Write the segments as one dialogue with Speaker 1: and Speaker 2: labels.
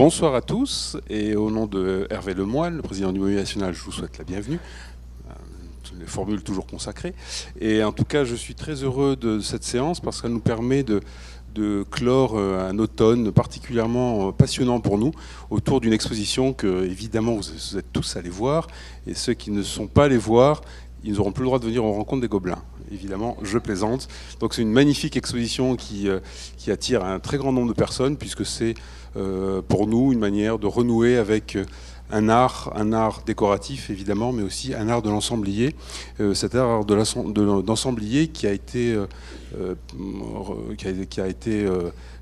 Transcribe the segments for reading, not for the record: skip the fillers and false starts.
Speaker 1: Bonsoir à tous, et au nom de Hervé Lemoine, le président du Mouvement national, je vous souhaite la bienvenue. Les formules toujours consacrées. Et en tout cas, je suis très heureux de cette séance parce qu'elle nous permet de clore un automne particulièrement passionnant pour nous autour d'une exposition que, évidemment, vous êtes tous allés voir. Et ceux qui ne sont pas allés voir, ils n'auront plus le droit de venir aux rencontres des Gobelins. Évidemment, je plaisante. Donc c'est une magnifique exposition qui attire un très grand nombre de personnes puisque c'est pour nous une manière de renouer avec un art décoratif évidemment, mais aussi un art de l'ensemblier. Cet art d'ensemblier qui a été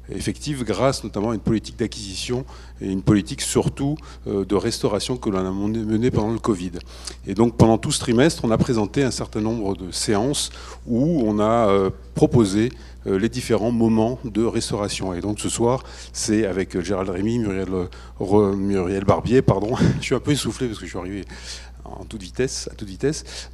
Speaker 1: effective grâce notamment à une politique d'acquisition et une politique surtout de restauration que l'on a menée pendant le Covid. Et donc pendant tout ce trimestre, on a présenté un certain nombre de séances où on a proposé les différents moments de restauration. Et donc ce soir, c'est avec Gérald Rémy, Muriel Barbier, pardon. Je suis un peu essoufflé parce que je suis arrivé à toute vitesse.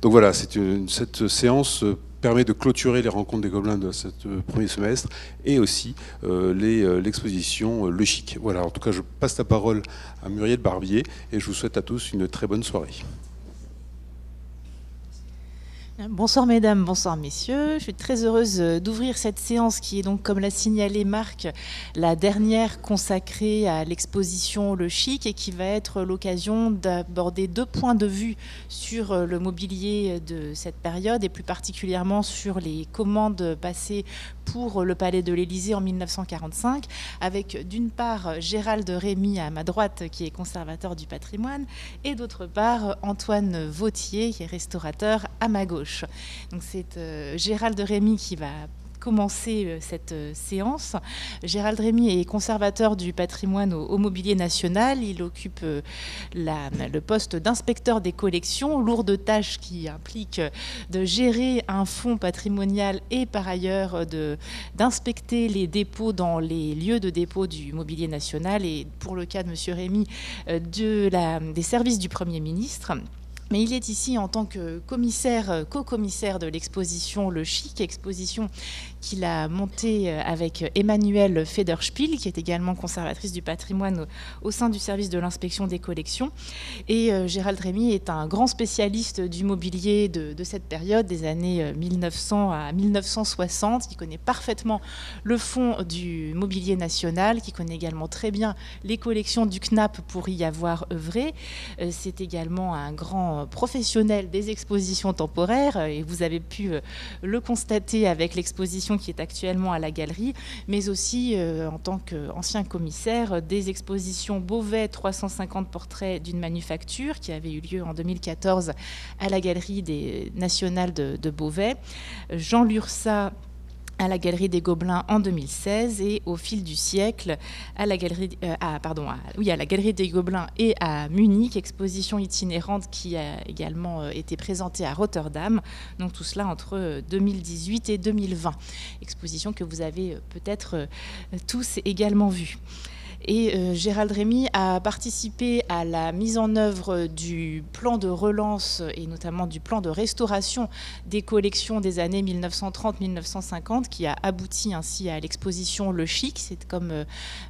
Speaker 1: Donc voilà, cette séance permet de clôturer les rencontres des Gobelins de ce premier semestre et aussi l'exposition Le Chic. Voilà, en tout cas, je passe la parole à Muriel Barbier et je vous souhaite à tous une très bonne soirée.
Speaker 2: Bonsoir mesdames, bonsoir messieurs. Je suis très heureuse d'ouvrir cette séance qui est donc, comme l'a signalé Marc, la dernière consacrée à l'exposition Le Chic et qui va être l'occasion d'aborder deux points de vue sur le mobilier de cette période et plus particulièrement sur les commandes passées pour le Palais de l'Élysée en 1945, avec d'une part Gérald Rémy à ma droite qui est conservateur du patrimoine et d'autre part Antoine Vautier qui est restaurateur à ma gauche. Donc c'est Gérald Rémy qui va commencer cette séance. Gérald Rémy est conservateur du patrimoine au Mobilier National. Il occupe le poste d'inspecteur des collections, lourde tâche qui implique de gérer un fonds patrimonial et par ailleurs d'inspecter les dépôts dans les lieux de dépôt du Mobilier National et pour le cas de M. Rémy, des services du Premier ministre. Mais il est ici en tant que co-commissaire de l'exposition Le Chic, exposition qu'il a montée avec Emmanuelle Federspiel, qui est également conservatrice du patrimoine au sein du service de l'inspection des collections. Et Gérald Rémy est un grand spécialiste du mobilier de cette période, des années 1900 à 1960. Il connaît parfaitement le fond du Mobilier National, qui connaît également très bien les collections du CNAP pour y avoir œuvré. C'est également un grand professionnel des expositions temporaires et vous avez pu le constater avec l'exposition qui est actuellement à la galerie, mais aussi en tant qu'ancien commissaire des expositions Beauvais 350 portraits d'une manufacture qui avait eu lieu en 2014 à la galerie nationale de Beauvais, Jean Lursa à la Galerie des Gobelins en 2016 et au fil du siècle à la Galerie des Gobelins et à Munich, exposition itinérante qui a également été présentée à Rotterdam. Donc tout cela entre 2018 et 2020. Exposition que vous avez peut-être tous également vue. Et Gérald Rémy a participé à la mise en œuvre du plan de relance et notamment du plan de restauration des collections des années 1930-1950 qui a abouti ainsi à l'exposition Le Chic. C'est comme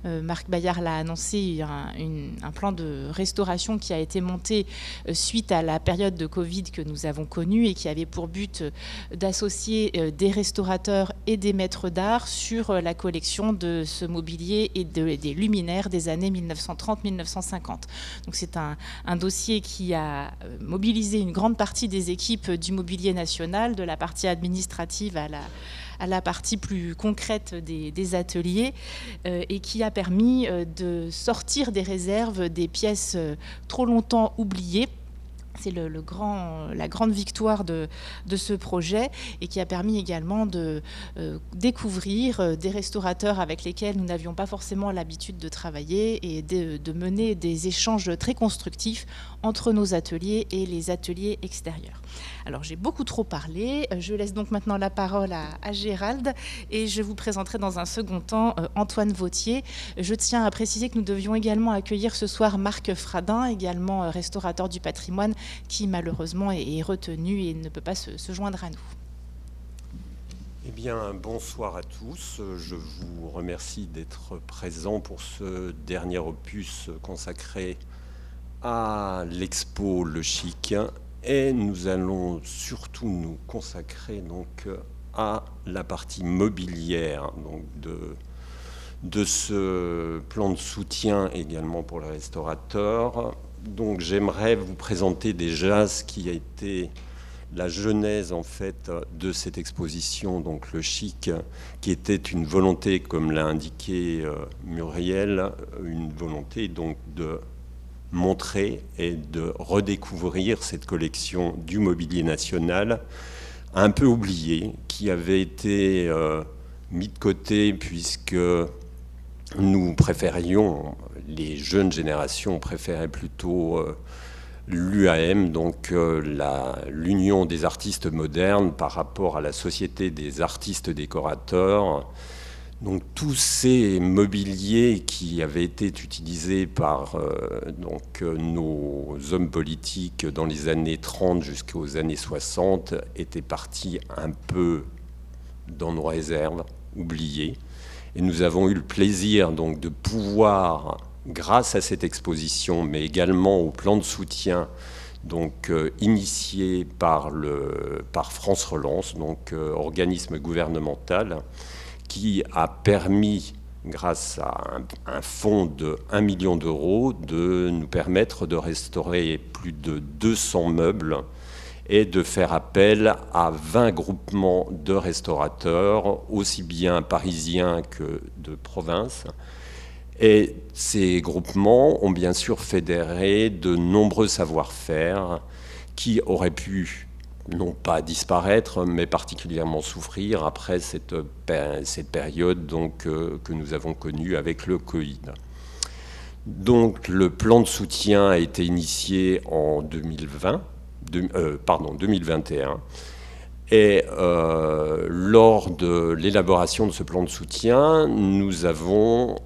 Speaker 2: Marc Bayard l'a annoncé, un plan de restauration qui a été monté suite à la période de Covid que nous avons connue et qui avait pour but d'associer des restaurateurs et des maîtres d'art sur la collection de ce mobilier et des luminaires des années 1930-1950. Donc c'est un dossier qui a mobilisé une grande partie des équipes du Mobilier National, de la partie administrative à la partie plus concrète des ateliers et qui a permis de sortir des réserves des pièces trop longtemps oubliées. C'est la grande victoire de ce projet et qui a permis également de découvrir des restaurateurs avec lesquels nous n'avions pas forcément l'habitude de travailler et de mener des échanges très constructifs entre nos ateliers et les ateliers extérieurs. Alors j'ai beaucoup trop parlé, je laisse donc maintenant la parole à Gérald et je vous présenterai dans un second temps Antoine Vautier. Je tiens à préciser que nous devions également accueillir ce soir Marc Fradin, également restaurateur du patrimoine, qui malheureusement est retenu et ne peut pas se joindre à nous.
Speaker 3: Eh bien, bonsoir à tous. Je vous remercie d'être présents pour ce dernier opus consacré à l'expo Le Chic. Et nous allons surtout nous consacrer donc à la partie mobilière donc de ce plan de soutien également pour les restaurateurs. Donc j'aimerais vous présenter déjà ce qui a été la genèse en fait de cette exposition, donc Le Chic, qui était une volonté, comme l'a indiqué Muriel, une volonté donc de montrer et de redécouvrir cette collection du mobilier national, un peu oubliée, qui avait été mis de côté puisque nous préférions, les jeunes générations préféraient plutôt l'UAM, donc l'Union des artistes modernes par rapport à la Société des artistes décorateurs. Donc tous ces mobiliers qui avaient été utilisés par nos hommes politiques dans les années 30 jusqu'aux années 60 étaient partis un peu dans nos réserves, oubliés. Et nous avons eu le plaisir donc de pouvoir, grâce à cette exposition, mais également au plan de soutien donc, initié par France Relance, donc organisme gouvernemental, qui a permis, grâce à un fonds de 1 million d'euros, de nous permettre de restaurer plus de 200 meubles et de faire appel à 20 groupements de restaurateurs, aussi bien parisiens que de province. Et ces groupements ont bien sûr fédéré de nombreux savoir-faire qui auraient pu, non pas disparaître, mais particulièrement souffrir après cette période donc, que nous avons connue avec le Covid. Donc le plan de soutien a été initié en 2021. Et lors de l'élaboration de ce plan de soutien, nous avons,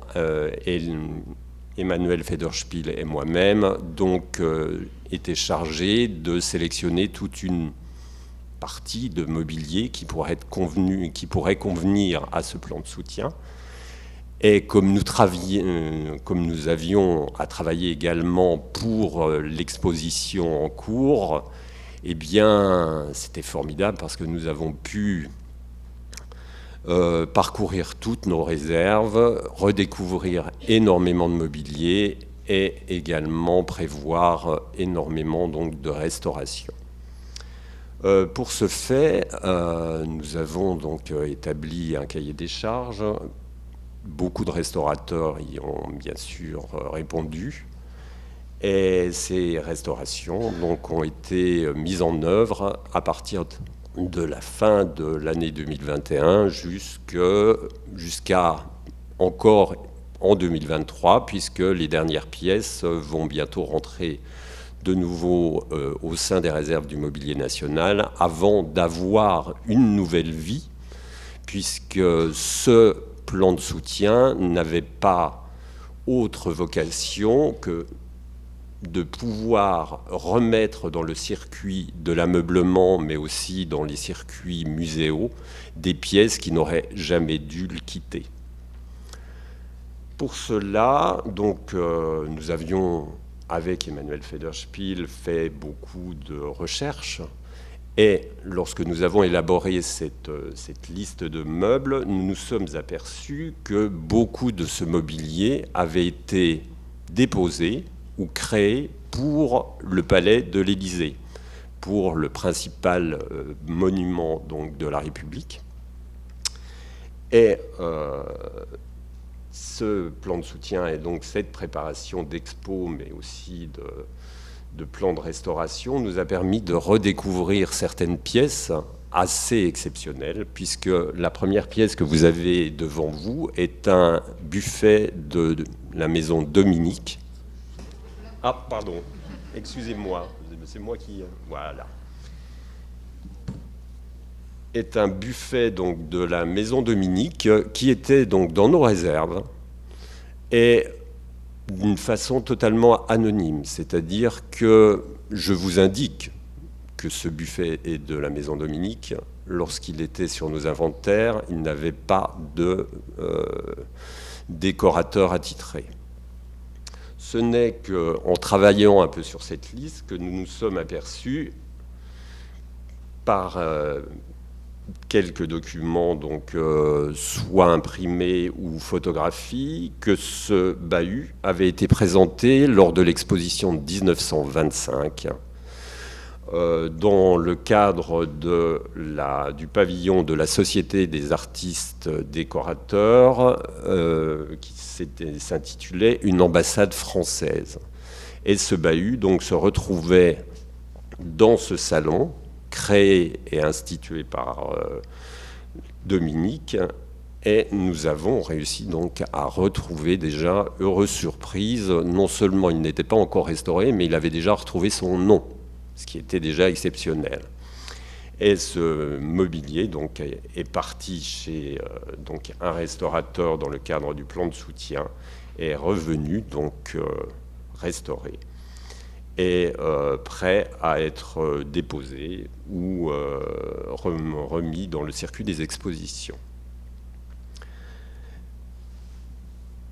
Speaker 3: Emmanuel Federspiel et moi-même, donc été chargés de sélectionner toute une partie de mobilier qui pourrait convenir à ce plan de soutien. Et comme nous avions à travailler également pour l'exposition en cours, eh bien, c'était formidable parce que nous avons pu parcourir toutes nos réserves, redécouvrir énormément de mobilier et également prévoir énormément donc, de restauration. Pour ce fait, nous avons donc établi un cahier des charges. Beaucoup de restaurateurs y ont bien sûr répondu. Et ces restaurations donc, ont été mises en œuvre à partir de la fin de l'année 2021 jusqu'à encore en 2023, puisque les dernières pièces vont bientôt rentrer de nouveau au sein des réserves du mobilier national avant d'avoir une nouvelle vie, puisque ce plan de soutien n'avait pas autre vocation que de pouvoir remettre dans le circuit de l'ameublement, mais aussi dans les circuits muséaux, des pièces qui n'auraient jamais dû le quitter. Pour cela, donc, nous avions, avec Emmanuel Federspiel, fait beaucoup de recherches. Et lorsque nous avons élaboré cette liste de meubles, nous nous sommes aperçus que beaucoup de ce mobilier avait été déposé ou créé pour le palais de l'Élysée, pour le principal monument donc, de la République. Et ce plan de soutien et donc cette préparation d'expo, mais aussi de plan de restauration, nous a permis de redécouvrir certaines pièces assez exceptionnelles, puisque la première pièce que vous avez devant vous est un buffet de la maison Dominique. Ah, pardon, excusez-moi, c'est moi qui... Voilà. Est un buffet donc, de la maison Dominique qui était donc dans nos réserves et d'une façon totalement anonyme. C'est-à-dire que je vous indique que ce buffet est de la maison Dominique lorsqu'il était sur nos inventaires, il n'avait pas de décorateur attitré. Ce n'est qu'en travaillant un peu sur cette liste que nous nous sommes aperçus par quelques documents, donc soit imprimés ou photographies, que ce bahut avait été présenté lors de l'exposition de 1925 dans le cadre du pavillon de la Société des artistes décorateurs qui s'intitulait « Une ambassade française ». Et ce bahut donc, se retrouvait dans ce salon, créé et institué par Dominique, et nous avons réussi donc à retrouver déjà, heureuse surprise, non seulement il n'était pas encore restauré, mais il avait déjà retrouvé son nom, ce qui était déjà exceptionnel. Et ce mobilier donc, est parti chez donc, un restaurateur dans le cadre du plan de soutien et est revenu donc restauré et prêt à être déposé ou remis dans le circuit des expositions.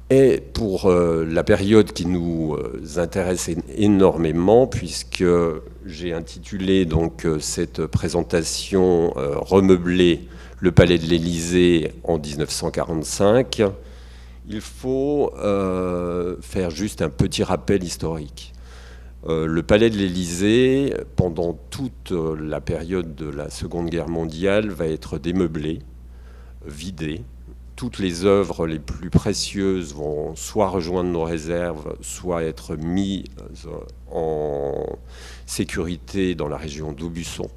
Speaker 3: Et pour la période qui nous intéresse énormément, puisque j'ai intitulé donc cette présentation remeubler le Palais de l'Élysée en 1945, il faut faire juste un petit rappel historique. Le Palais de l'Élysée, pendant toute la période de la Seconde Guerre mondiale, va être démeublé, vidé. Toutes les œuvres les plus précieuses vont soit rejoindre nos réserves, soit être mises en sécurité dans la région d'Aubusson.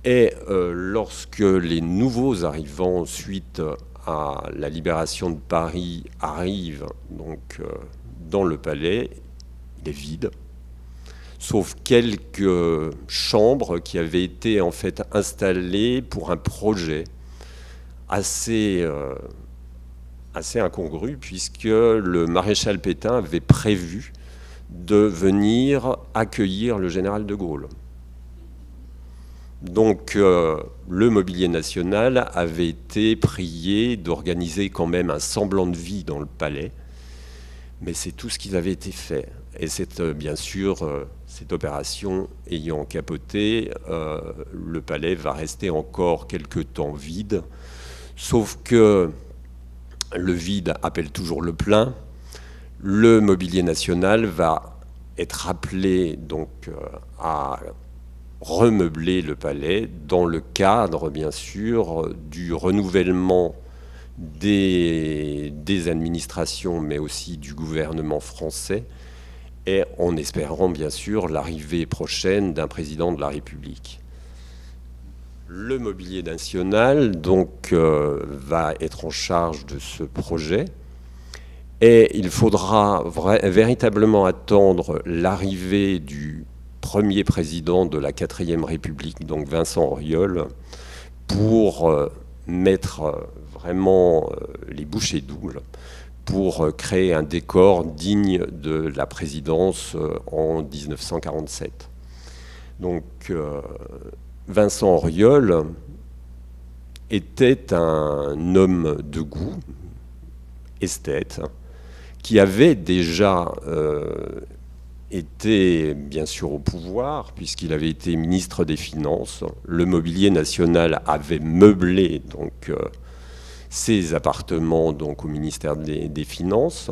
Speaker 3: Et lorsque les nouveaux arrivants, suite à la libération de Paris, arrivent donc, dans le palais, il est vide, sauf quelques chambres qui avaient été en fait installées pour un projet assez incongru, puisque le maréchal Pétain avait prévu de venir accueillir le général de Gaulle. Donc le mobilier national avait été prié d'organiser quand même un semblant de vie dans le palais, mais c'est tout ce qui avait été fait. Et c'est bien sûr, cette opération ayant capoté, le palais va rester encore quelque temps vide. Sauf que le vide appelle toujours le plein. Le mobilier national va être appelé donc à remeubler le palais dans le cadre, bien sûr, du renouvellement des administrations, mais aussi du gouvernement français, et en espérant, bien sûr, l'arrivée prochaine d'un président de la République. Le mobilier national donc, va être en charge de ce projet et il faudra véritablement attendre l'arrivée du premier président de la 4e République, donc Vincent Auriol, pour mettre vraiment les bouchées doubles, pour créer un décor digne de la présidence en 1947. Donc, Vincent Auriol était un homme de goût, esthète, qui avait déjà été bien sûr au pouvoir, puisqu'il avait été ministre des Finances. Le mobilier national avait meublé donc, ses appartements donc, au ministère des Finances.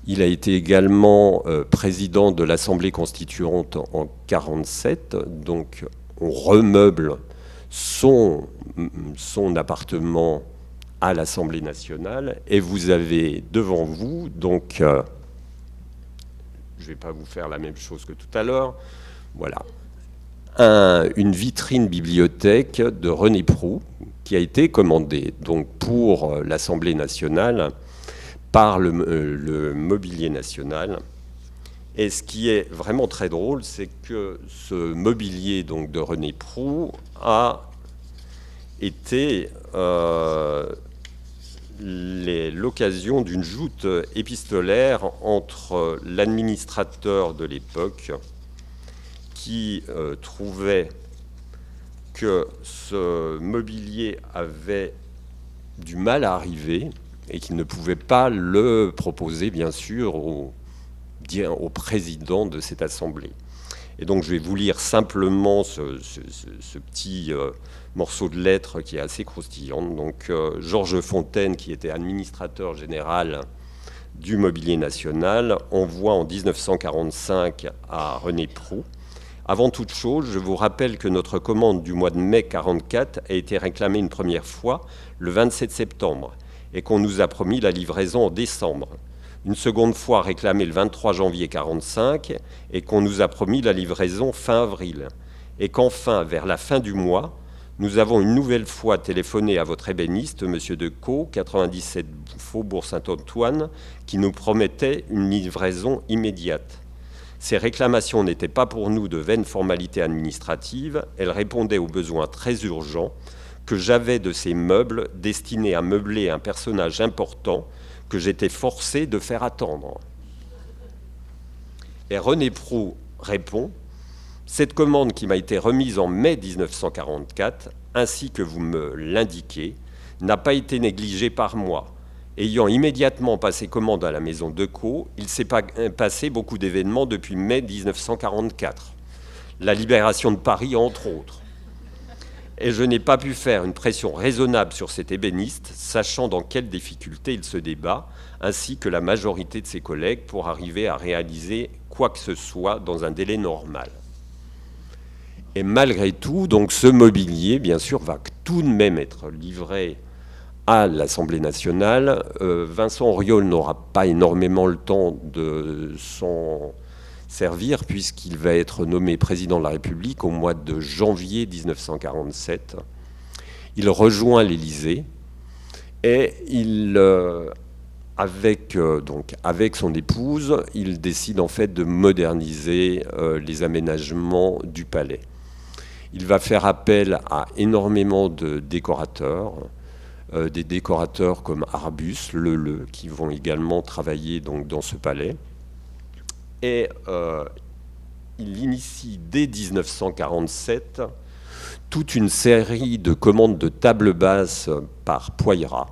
Speaker 3: Il a été également président de l'Assemblée constituante en 1947, donc on remeuble son appartement à l'Assemblée nationale, et vous avez devant vous, donc, je ne vais pas vous faire la même chose que tout à l'heure, voilà, une vitrine bibliothèque de René Proux, qui a été commandée donc, pour l'Assemblée nationale par le mobilier national. Et ce qui est vraiment très drôle, c'est que ce mobilier donc, de René Proux a été l'occasion d'une joute épistolaire entre l'administrateur de l'époque qui trouvait que ce mobilier avait du mal à arriver et qu'il ne pouvait pas le proposer, bien sûr, au président de cette assemblée. Et donc je vais vous lire simplement ce petit morceau de lettre qui est assez croustillant. Donc Georges Fontaine, qui était administrateur général du Mobilier National, envoie en 1945 à René Proux: avant toute chose, je vous rappelle que notre commande du mois de mai 1944 a été réclamée une première fois le 27 septembre et qu'on nous a promis la livraison en décembre. Une seconde fois réclamée le 23 janvier 1945 et qu'on nous a promis la livraison fin avril. Et qu'enfin, vers la fin du mois, nous avons une nouvelle fois téléphoné à votre ébéniste, M. Decaux, 97 Faubourg Saint-Antoine, qui nous promettait une livraison immédiate. Ces réclamations n'étaient pas pour nous de vaines formalités administratives, elles répondaient aux besoins très urgents que j'avais de ces meubles destinés à meubler un personnage important que j'étais forcé de faire attendre. Et René Proux répond: cette commande qui m'a été remise en mai 1944, ainsi que vous me l'indiquez, n'a pas été négligée par moi. Ayant immédiatement passé commande à la maison Decaux, il s'est passé beaucoup d'événements depuis mai 1944. La libération de Paris, entre autres. Et je n'ai pas pu faire une pression raisonnable sur cet ébéniste, sachant dans quelles difficultés il se débat, ainsi que la majorité de ses collègues, pour arriver à réaliser quoi que ce soit dans un délai normal. Et malgré tout, donc, ce mobilier, bien sûr, va tout de même être livré à l'Assemblée nationale. Vincent Auriol n'aura pas énormément le temps de s'en servir, puisqu'il va être nommé président de la République au mois de janvier 1947. Il rejoint l'Élysée et avec son épouse, il décide en fait de moderniser les aménagements du palais. Il va faire appel à énormément de décorateurs, des décorateurs comme Arbus, Leleu, qui vont également travailler donc dans ce palais. Et il initie dès 1947 toute une série de commandes de tables basses par Poyra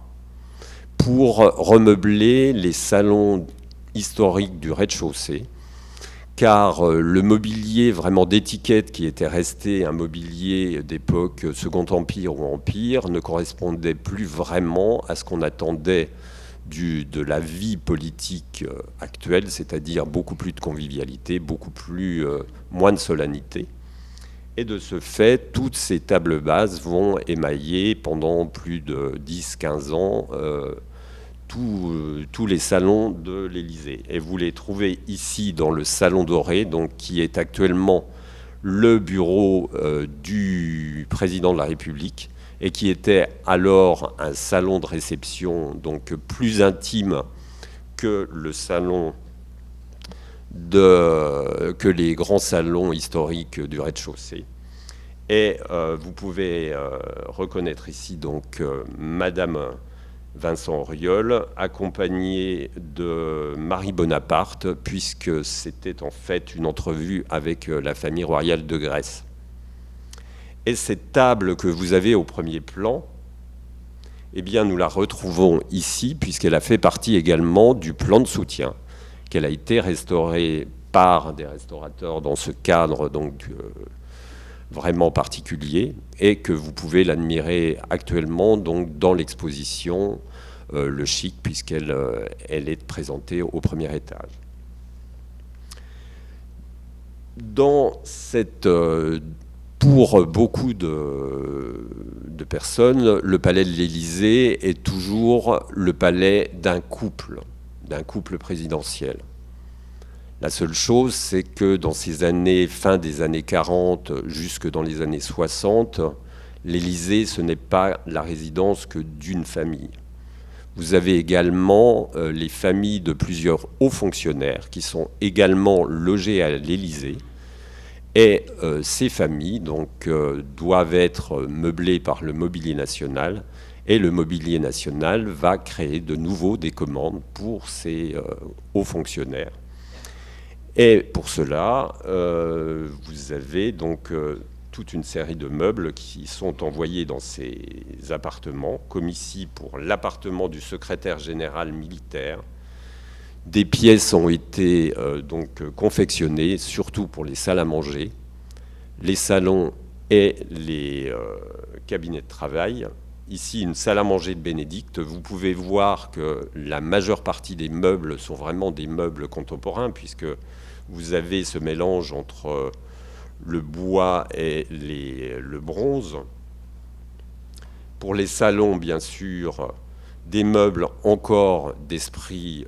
Speaker 3: pour remeubler les salons historiques du rez-de-chaussée, car le mobilier vraiment d'étiquette qui était resté un mobilier d'époque Second Empire ou Empire ne correspondait plus vraiment à ce qu'on attendait de la vie politique actuelle, c'est-à-dire beaucoup plus de convivialité, moins de solennité. Et de ce fait, toutes ces tables basses vont émailler pendant plus de 10-15 ans tous les salons de l'Élysée. Et vous les trouvez ici dans le Salon Doré, donc, qui est actuellement le bureau du président de la République, et qui était alors un salon de réception donc plus intime que le salon que les grands salons historiques du rez-de-chaussée. Et vous pouvez reconnaître ici donc Madame Vincent Auriol, accompagnée de Marie Bonaparte, puisque c'était en fait une entrevue avec la famille royale de Grèce. Et cette table que vous avez au premier plan, eh bien, nous la retrouvons ici, puisqu'elle a fait partie également du plan de soutien, qu'elle a été restaurée par des restaurateurs dans ce cadre donc, vraiment particulier, et que vous pouvez l'admirer actuellement donc, dans l'exposition Le Chic, puisqu'elle est présentée au premier étage. Dans cette... Pour beaucoup de personnes, le palais de l'Élysée est toujours le palais d'un couple présidentiel. La seule chose, c'est que dans ces années, fin des années 40, jusque dans les années 60, l'Élysée, ce n'est pas la résidence que d'une famille. Vous avez également les familles de plusieurs hauts fonctionnaires qui sont également logés à l'Élysée. Et ces familles donc, doivent être meublées par le Mobilier National, et le Mobilier National va créer de nouveau des commandes pour ces hauts fonctionnaires. Et pour cela, vous avez donc toute une série de meubles qui sont envoyés dans ces appartements, comme ici pour l'appartement du secrétaire général militaire. Des pièces ont été donc confectionnées, surtout pour les salles à manger, les salons et les cabinets de travail. Ici, une salle à manger de Bénédicte. Vous pouvez voir que la majeure partie des meubles sont vraiment des meubles contemporains, puisque vous avez ce mélange entre le bois et le bronze. Pour les salons, bien sûr, des meubles encore d'esprit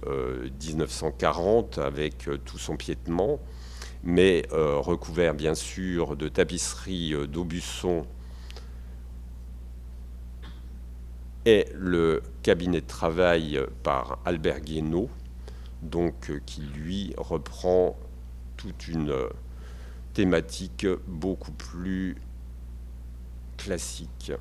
Speaker 3: 1940, avec tout son piétement, mais recouverts, bien sûr, de tapisseries d'Aubusson, et le cabinet de travail par Albert Guénaud, donc qui lui reprend toute une thématique beaucoup plus classique.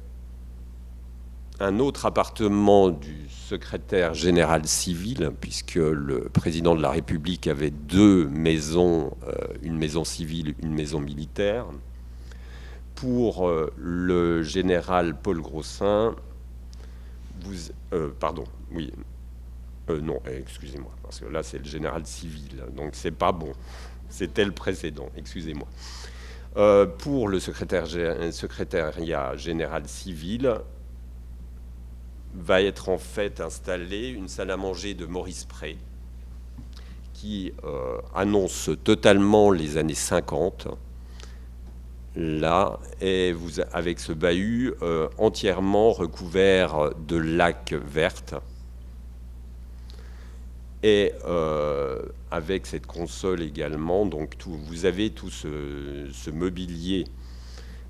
Speaker 3: Un autre appartement du secrétaire général civil, puisque le président de la République avait deux maisons, une maison civile, une maison militaire. Pour le général Paul Grossin, non, excusez-moi, parce que là c'est le général civil, donc c'est pas bon. C'était le précédent, excusez-moi. Pour le secrétariat général civil, va être en fait installée une salle à manger de Maurice Pré, qui annonce totalement les années 50. Là, et vous, avec ce bahut entièrement recouvert de laque verte, et avec cette console également, donc vous avez tout ce mobilier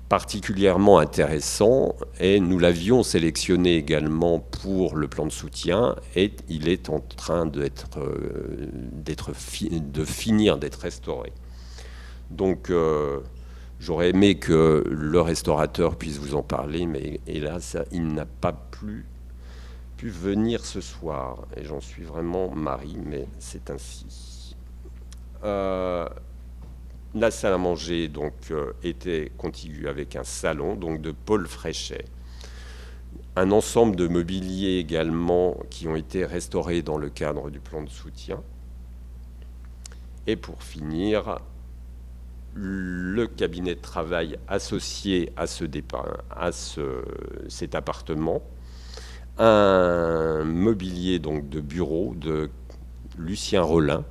Speaker 3: particulièrement intéressant, et nous l'avions sélectionné également pour le plan de soutien, et il est en train de finir d'être restauré. Donc j'aurais aimé que le restaurateur puisse vous en parler, mais hélas, il n'a pas pu venir ce soir. Et j'en suis vraiment marri, mais c'est ainsi. La salle à manger donc, était contiguë avec un salon donc, de Paul Fréchet. Un ensemble de mobilier également qui ont été restaurés dans le cadre du plan de soutien. Et pour finir, le cabinet de travail associé à cet appartement, un mobilier donc de bureau de Lucien Rollin,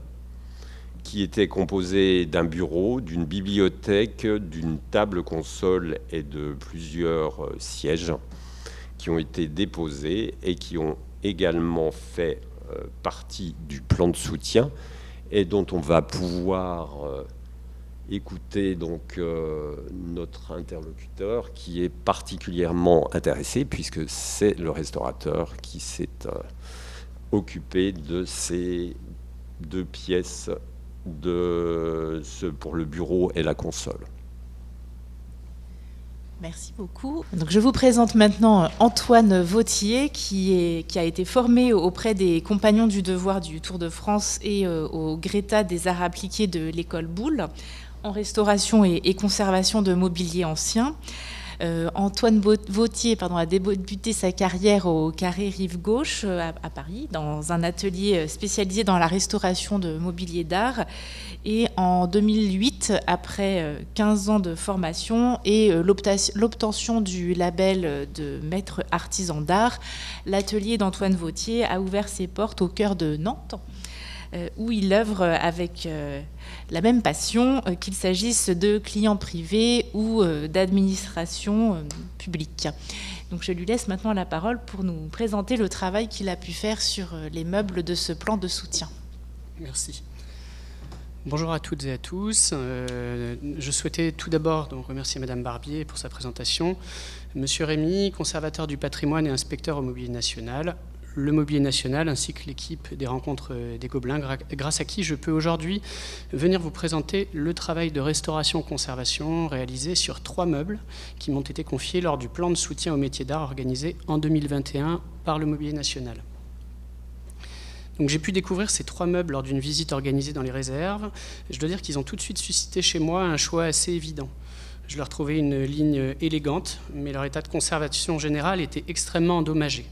Speaker 3: qui était composé d'un bureau, d'une bibliothèque, d'une table console et de plusieurs sièges qui ont été déposés et qui ont également fait partie du plan de soutien et dont on va pouvoir écouter donc notre interlocuteur qui est particulièrement intéressé puisque c'est le restaurateur qui s'est occupé de ces deux pièces pour le bureau et la console.
Speaker 2: Merci beaucoup. Donc, je vous présente maintenant Antoine Vautier, qui a été formé auprès des Compagnons du Devoir du Tour de France et au Greta des Arts appliqués de l'école Boulle, en restauration et conservation de mobilier ancien. Antoine Vautier a débuté sa carrière au Carré Rive Gauche à Paris, dans un atelier spécialisé dans la restauration de mobilier d'art. Et en 2008, après 15 ans de formation et l'obtention du label de maître artisan d'art, l'atelier d'Antoine Vautier a ouvert ses portes au cœur de Nantes, où il œuvre avec la même passion, qu'il s'agisse de clients privés ou d'administration publique. Donc je lui laisse maintenant la parole pour nous présenter le travail qu'il a pu faire sur les meubles de ce plan de soutien.
Speaker 4: Merci. Bonjour à toutes et à tous. Je souhaitais tout d'abord donc remercier Madame Barbier pour sa présentation. Monsieur Rémy, conservateur du patrimoine et inspecteur au Mobilier National, le Mobilier National ainsi que l'équipe des Rencontres des Gobelins, grâce à qui je peux aujourd'hui venir vous présenter le travail de restauration-conservation réalisé sur 3 meubles qui m'ont été confiés lors du plan de soutien au métier d'art organisé en 2021 par le Mobilier National. Donc j'ai pu découvrir ces 3 meubles lors d'une visite organisée dans les réserves. Je dois dire qu'ils ont tout de suite suscité chez moi un choix assez évident. Je leur trouvais une ligne élégante, mais leur état de conservation générale était extrêmement endommagé.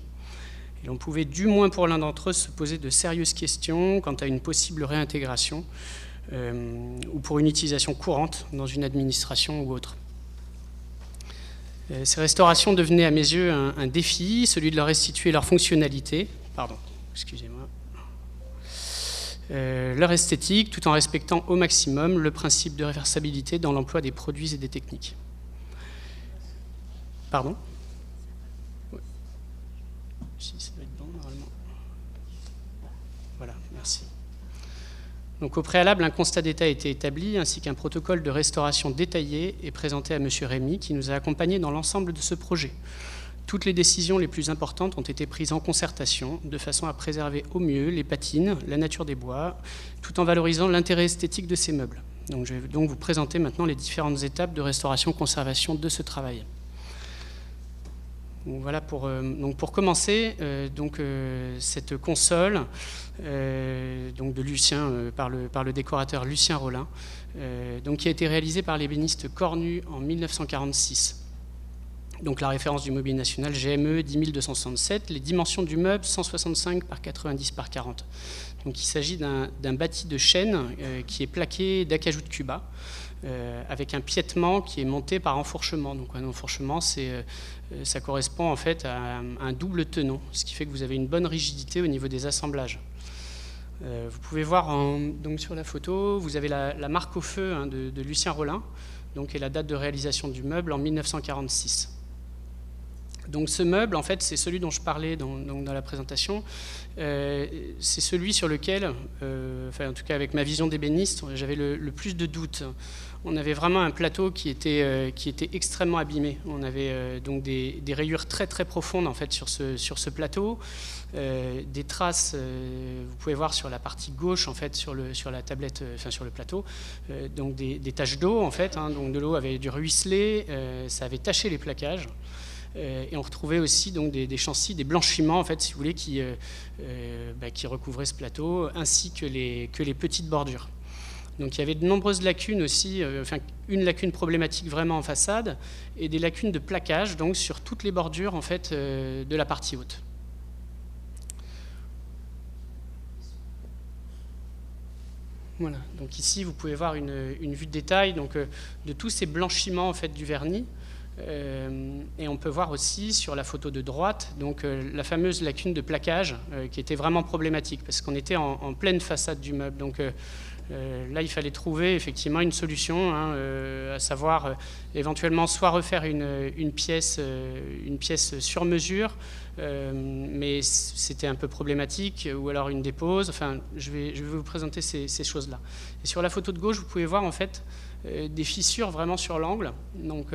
Speaker 4: Et l'on pouvait, du moins pour l'un d'entre eux, se poser de sérieuses questions quant à une possible réintégration ou pour une utilisation courante dans une administration ou autre. Ces restaurations devenaient à mes yeux un défi, celui de leur restituer leur fonctionnalité, leur esthétique, tout en respectant au maximum le principe de réversibilité dans l'emploi des produits et des techniques. Pardon ? Oui. Si, ça doit être bon, normalement. Voilà, merci. Donc, au préalable, un constat d'état a été établi, ainsi qu'un protocole de restauration détaillé et présenté à M. Rémy, qui nous a accompagnés dans l'ensemble de ce projet. Toutes les décisions les plus importantes ont été prises en concertation, de façon à préserver au mieux les patines, la nature des bois, tout en valorisant l'intérêt esthétique de ces meubles. Donc, je vais donc vous présenter maintenant les différentes étapes de restauration-conservation de ce travail. Donc, voilà pour commencer, cette console donc de Lucien, par le décorateur Lucien Rollin, qui a été réalisée par l'ébéniste Cornu en 1946. Donc la référence du mobilier national GME 10267, les dimensions du meuble 165 par 90 par 40. Donc il s'agit d'un bâti de chêne qui est plaqué d'acajou de Cuba, avec un piétement qui est monté par enfourchement. Donc un enfourchement, ça correspond en fait à un double tenon, ce qui fait que vous avez une bonne rigidité au niveau des assemblages. Vous pouvez voir donc sur la photo, vous avez la marque au feu de Lucien Rollin, donc, et la date de réalisation du meuble en 1946. Donc ce meuble, en fait, c'est celui dont je parlais dans la présentation. C'est celui sur lequel, en tout cas avec ma vision d'ébéniste, j'avais le plus de doutes. On avait vraiment un plateau qui était extrêmement abîmé. On avait donc des rayures très très profondes en fait sur ce plateau, des traces. Vous pouvez voir sur la partie gauche en fait sur la tablette, sur le plateau, donc des taches d'eau en fait. Donc de l'eau avait dû ruisseler, ça avait taché les plaquages. Et on retrouvait aussi donc des chancis, des blanchiments en fait, si vous voulez, qui recouvraient ce plateau, ainsi que les petites bordures. Donc il y avait de nombreuses lacunes aussi, une lacune problématique vraiment en façade, et des lacunes de plaquage donc sur toutes les bordures en fait de la partie haute. Voilà. Donc ici vous pouvez voir une vue de détail donc de tous ces blanchiments en fait du vernis. Et on peut voir aussi sur la photo de droite donc, la fameuse lacune de plaquage qui était vraiment problématique parce qu'on était en pleine façade du meuble. Donc là, il fallait trouver effectivement une solution, à savoir éventuellement soit refaire une pièce sur mesure, mais c'était un peu problématique, ou alors une dépose. Enfin, je vais vous présenter ces choses-là. Et sur la photo de gauche, vous pouvez voir en fait des fissures vraiment sur l'angle. Donc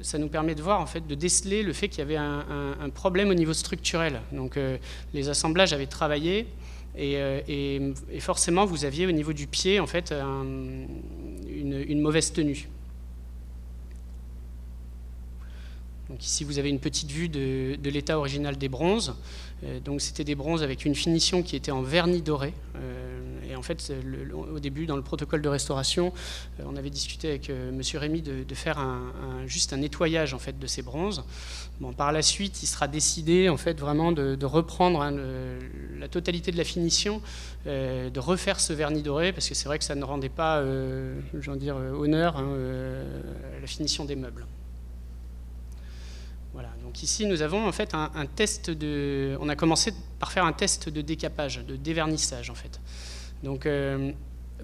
Speaker 4: ça nous permet de voir, en fait, de déceler le fait qu'il y avait un problème au niveau structurel. Donc les assemblages avaient travaillé et forcément vous aviez au niveau du pied en fait une mauvaise tenue. Donc ici vous avez une petite vue de l'état original des bronzes. Donc c'était des bronzes avec une finition qui était en vernis doré. Et en fait, au début, dans le protocole de restauration, on avait discuté avec M. Rémy de faire juste un nettoyage en fait, de ces bronzes. Bon, par la suite, il sera décidé en fait, vraiment de reprendre la totalité de la finition, de refaire ce vernis doré, parce que c'est vrai que ça ne rendait pas honneur à la finition des meubles. Voilà, donc ici nous avons en fait un test on a commencé par faire un test de décapage, de dévernissage en fait. Donc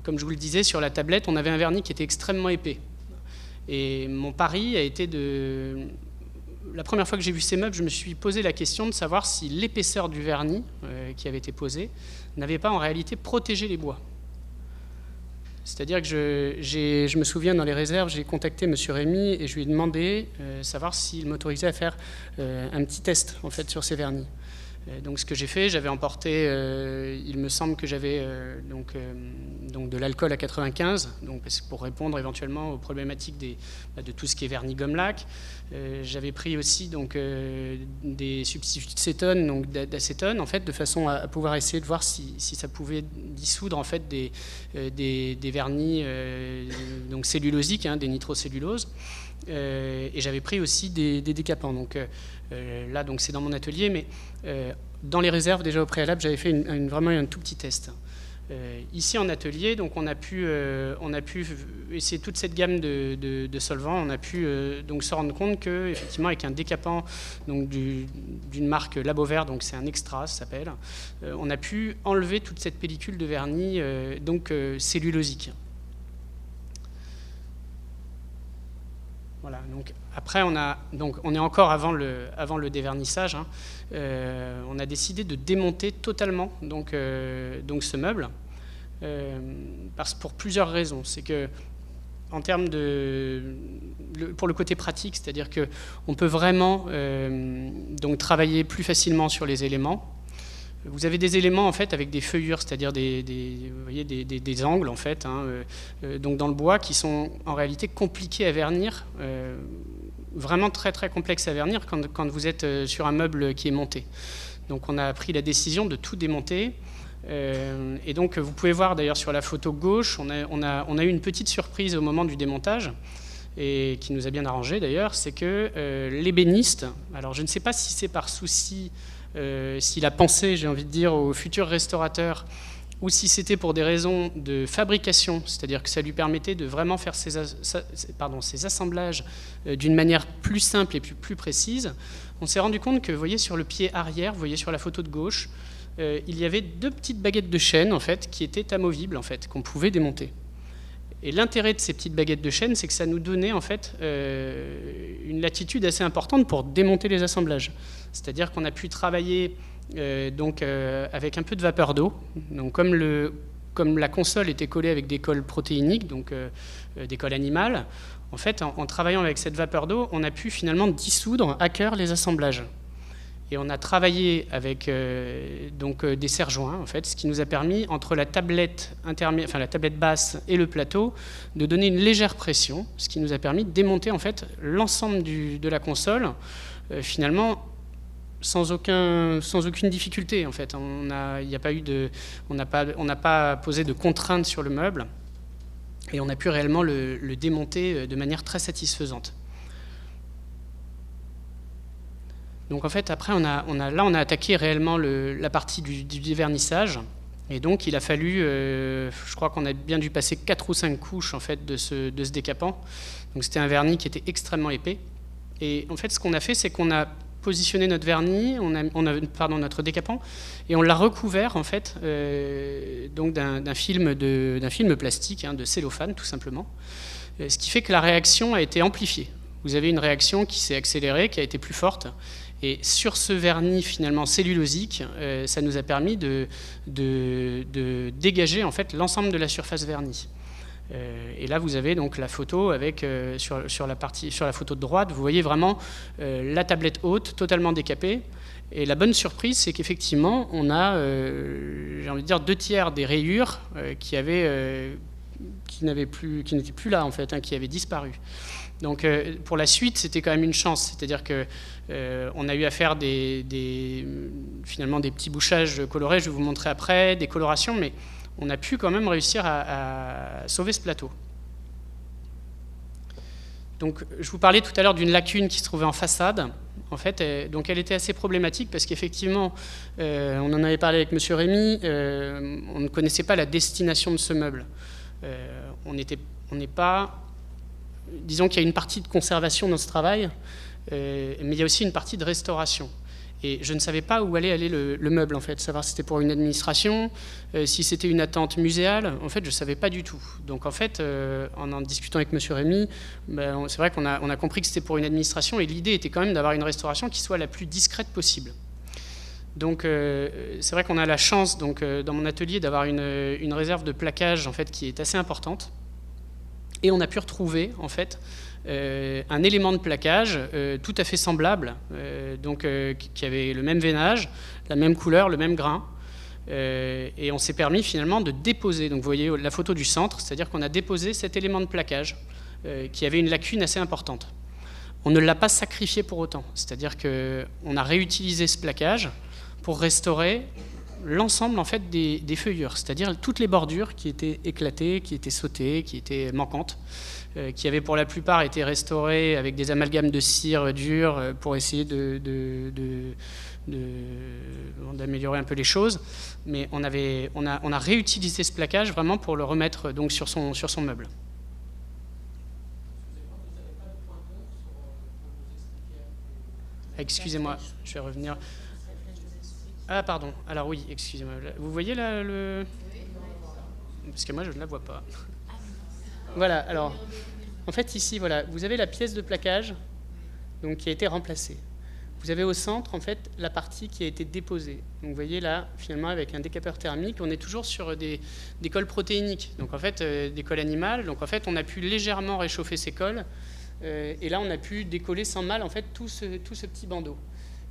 Speaker 4: comme je vous le disais, sur la tablette, on avait un vernis qui était extrêmement épais. Et mon pari a été la première fois que j'ai vu ces meubles, je me suis posé la question de savoir si l'épaisseur du vernis qui avait été posé n'avait pas en réalité protégé les bois. C'est-à-dire que je me souviens dans les réserves, j'ai contacté M. Rémy et je lui ai demandé savoir s'il m'autorisait à faire un petit test en fait, sur ces vernis. Donc ce que j'ai fait, j'avais emporté, il me semble que j'avais donc de l'alcool à 95, donc pour répondre éventuellement aux problématiques de tout ce qui est vernis gomme lac. J'avais pris aussi donc des substituts de cétone, donc d'acétone, en fait, de façon à pouvoir essayer de voir si ça pouvait dissoudre en fait des vernis donc cellulosiques, des nitrocelluloses. Et j'avais pris aussi des décapants. Donc là, donc c'est dans mon atelier, mais dans les réserves déjà au préalable, j'avais fait vraiment un tout petit test. Ici en atelier, donc on a pu essayer toute cette gamme de solvants. On a pu donc se rendre compte que effectivement avec un décapant donc d'une marque Labovert, donc c'est un extra, ça s'appelle, on a pu enlever toute cette pellicule de vernis donc cellulosique. Voilà, donc après on est encore avant le dévernissage. On a décidé de démonter totalement donc ce meuble pour plusieurs raisons. C'est que en termes pour le côté pratique, c'est-à-dire que on peut vraiment donc travailler plus facilement sur les éléments. Vous avez des éléments en fait avec des feuillures, c'est-à-dire vous voyez, des angles en fait, donc dans le bois qui sont en réalité compliqués à vernir, vraiment très très complexes à vernir quand vous êtes sur un meuble qui est monté. Donc on a pris la décision de tout démonter. Et donc vous pouvez voir d'ailleurs sur la photo gauche, on a eu une petite surprise au moment du démontage, et qui nous a bien arrangé d'ailleurs, c'est que l'ébéniste, alors je ne sais pas si c'est par souci, s'il a pensé, j'ai envie de dire, aux futurs restaurateurs, ou si c'était pour des raisons de fabrication, c'est-à-dire que ça lui permettait de vraiment faire ses assemblages d'une manière plus simple et plus précise. On s'est rendu compte que, vous voyez, sur le pied arrière, vous voyez sur la photo de gauche, il y avait 2 petites baguettes de chêne en fait, qui étaient amovibles, en fait, qu'on pouvait démonter. Et l'intérêt de ces petites baguettes de chêne, c'est que ça nous donnait en fait une latitude assez importante pour démonter les assemblages. C'est-à-dire qu'on a pu travailler avec un peu de vapeur d'eau. Donc comme la console était collée avec des colles protéiniques, donc des colles animales, en fait, en travaillant avec cette vapeur d'eau, on a pu finalement dissoudre à cœur les assemblages. Et on a travaillé avec des serre-joints, en fait, ce qui nous a permis, entre la tablette basse et le plateau, de donner une légère pression, ce qui nous a permis de démonter en fait l'ensemble de la console, finalement sans aucune difficulté. En fait, on n'a pas posé de contraintes sur le meuble, et on a pu réellement le démonter de manière très satisfaisante. Donc en fait, après, on a attaqué réellement la partie du dévernissage. Et donc il a fallu, je crois qu'on a bien dû passer 4 ou 5 couches en fait, de ce décapant. Donc c'était un vernis qui était extrêmement épais. Et en fait, ce qu'on a fait, c'est qu'on a positionné notre vernis, notre décapant, et on l'a recouvert en fait, donc d'un film plastique, de cellophane tout simplement. Ce qui fait que la réaction a été amplifiée. Vous avez une réaction qui s'est accélérée, qui a été plus forte. Et sur ce vernis finalement cellulosique, ça nous a permis de dégager en fait l'ensemble de la surface vernie. Et là, vous avez donc la photo avec sur la photo de droite, vous voyez vraiment la tablette haute totalement décapée. Et la bonne surprise, c'est qu'effectivement, on a, j'ai envie de dire, 2/3 des rayures qui n'étaient plus là en fait, qui avaient disparu. Donc pour la suite, c'était quand même une chance, c'est-à-dire que on a eu à faire finalement des petits bouchages colorés, je vais vous montrer après, des colorations, mais on a pu quand même réussir à sauver ce plateau. Donc je vous parlais tout à l'heure d'une lacune qui se trouvait en façade. En fait, donc elle était assez problématique parce qu'effectivement, on en avait parlé avec M. Rémy, on ne connaissait pas la destination de ce meuble. On n'est pas... Disons qu'il y a une partie de conservation dans ce travail, mais il y a aussi une partie de restauration. Et je ne savais pas où allait aller le meuble, en fait, savoir si c'était pour une administration, si c'était une attente muséale. En fait, je ne savais pas du tout. Donc, en fait, en discutant avec M. Rémy, c'est vrai qu'on a compris que c'était pour une administration, et l'idée était quand même d'avoir une restauration qui soit la plus discrète possible. Donc, c'est vrai qu'on a la chance, donc, dans mon atelier, d'avoir une réserve de plaquage, en fait, qui est assez importante. Et on a pu retrouver, en fait, un élément de plaquage tout à fait semblable, qui avait le même veinage, la même couleur, le même grain. Et on s'est permis finalement de déposer, donc vous voyez la photo du centre, c'est-à-dire qu'on a déposé cet élément de plaquage qui avait une lacune assez importante. On ne l'a pas sacrifié pour autant, c'est-à-dire qu'on a réutilisé ce plaquage pour restaurer l'ensemble en fait des feuillures, c'est-à-dire toutes les bordures qui étaient éclatées, qui étaient sautées, qui étaient manquantes, qui avaient pour la plupart été restaurées avec des amalgames de cire dure pour essayer d'améliorer un peu les choses, mais on a réutilisé ce plaquage vraiment pour le remettre donc sur son meuble. Excusez-moi, je vais revenir. Ah pardon, alors oui, excusez-moi. Vous voyez là le... Parce que moi je ne la vois pas. Voilà, alors, en fait ici, voilà, vous avez la pièce de plaquage donc, qui a été remplacée. Vous avez au centre, en fait, la partie qui a été déposée. Donc vous voyez là, finalement, avec un décapeur thermique, on est toujours sur des cols protéiniques, donc en fait, des cols animales. Donc en fait, on a pu légèrement réchauffer ces cols, et là, on a pu décoller sans mal, en fait, tout ce petit bandeau.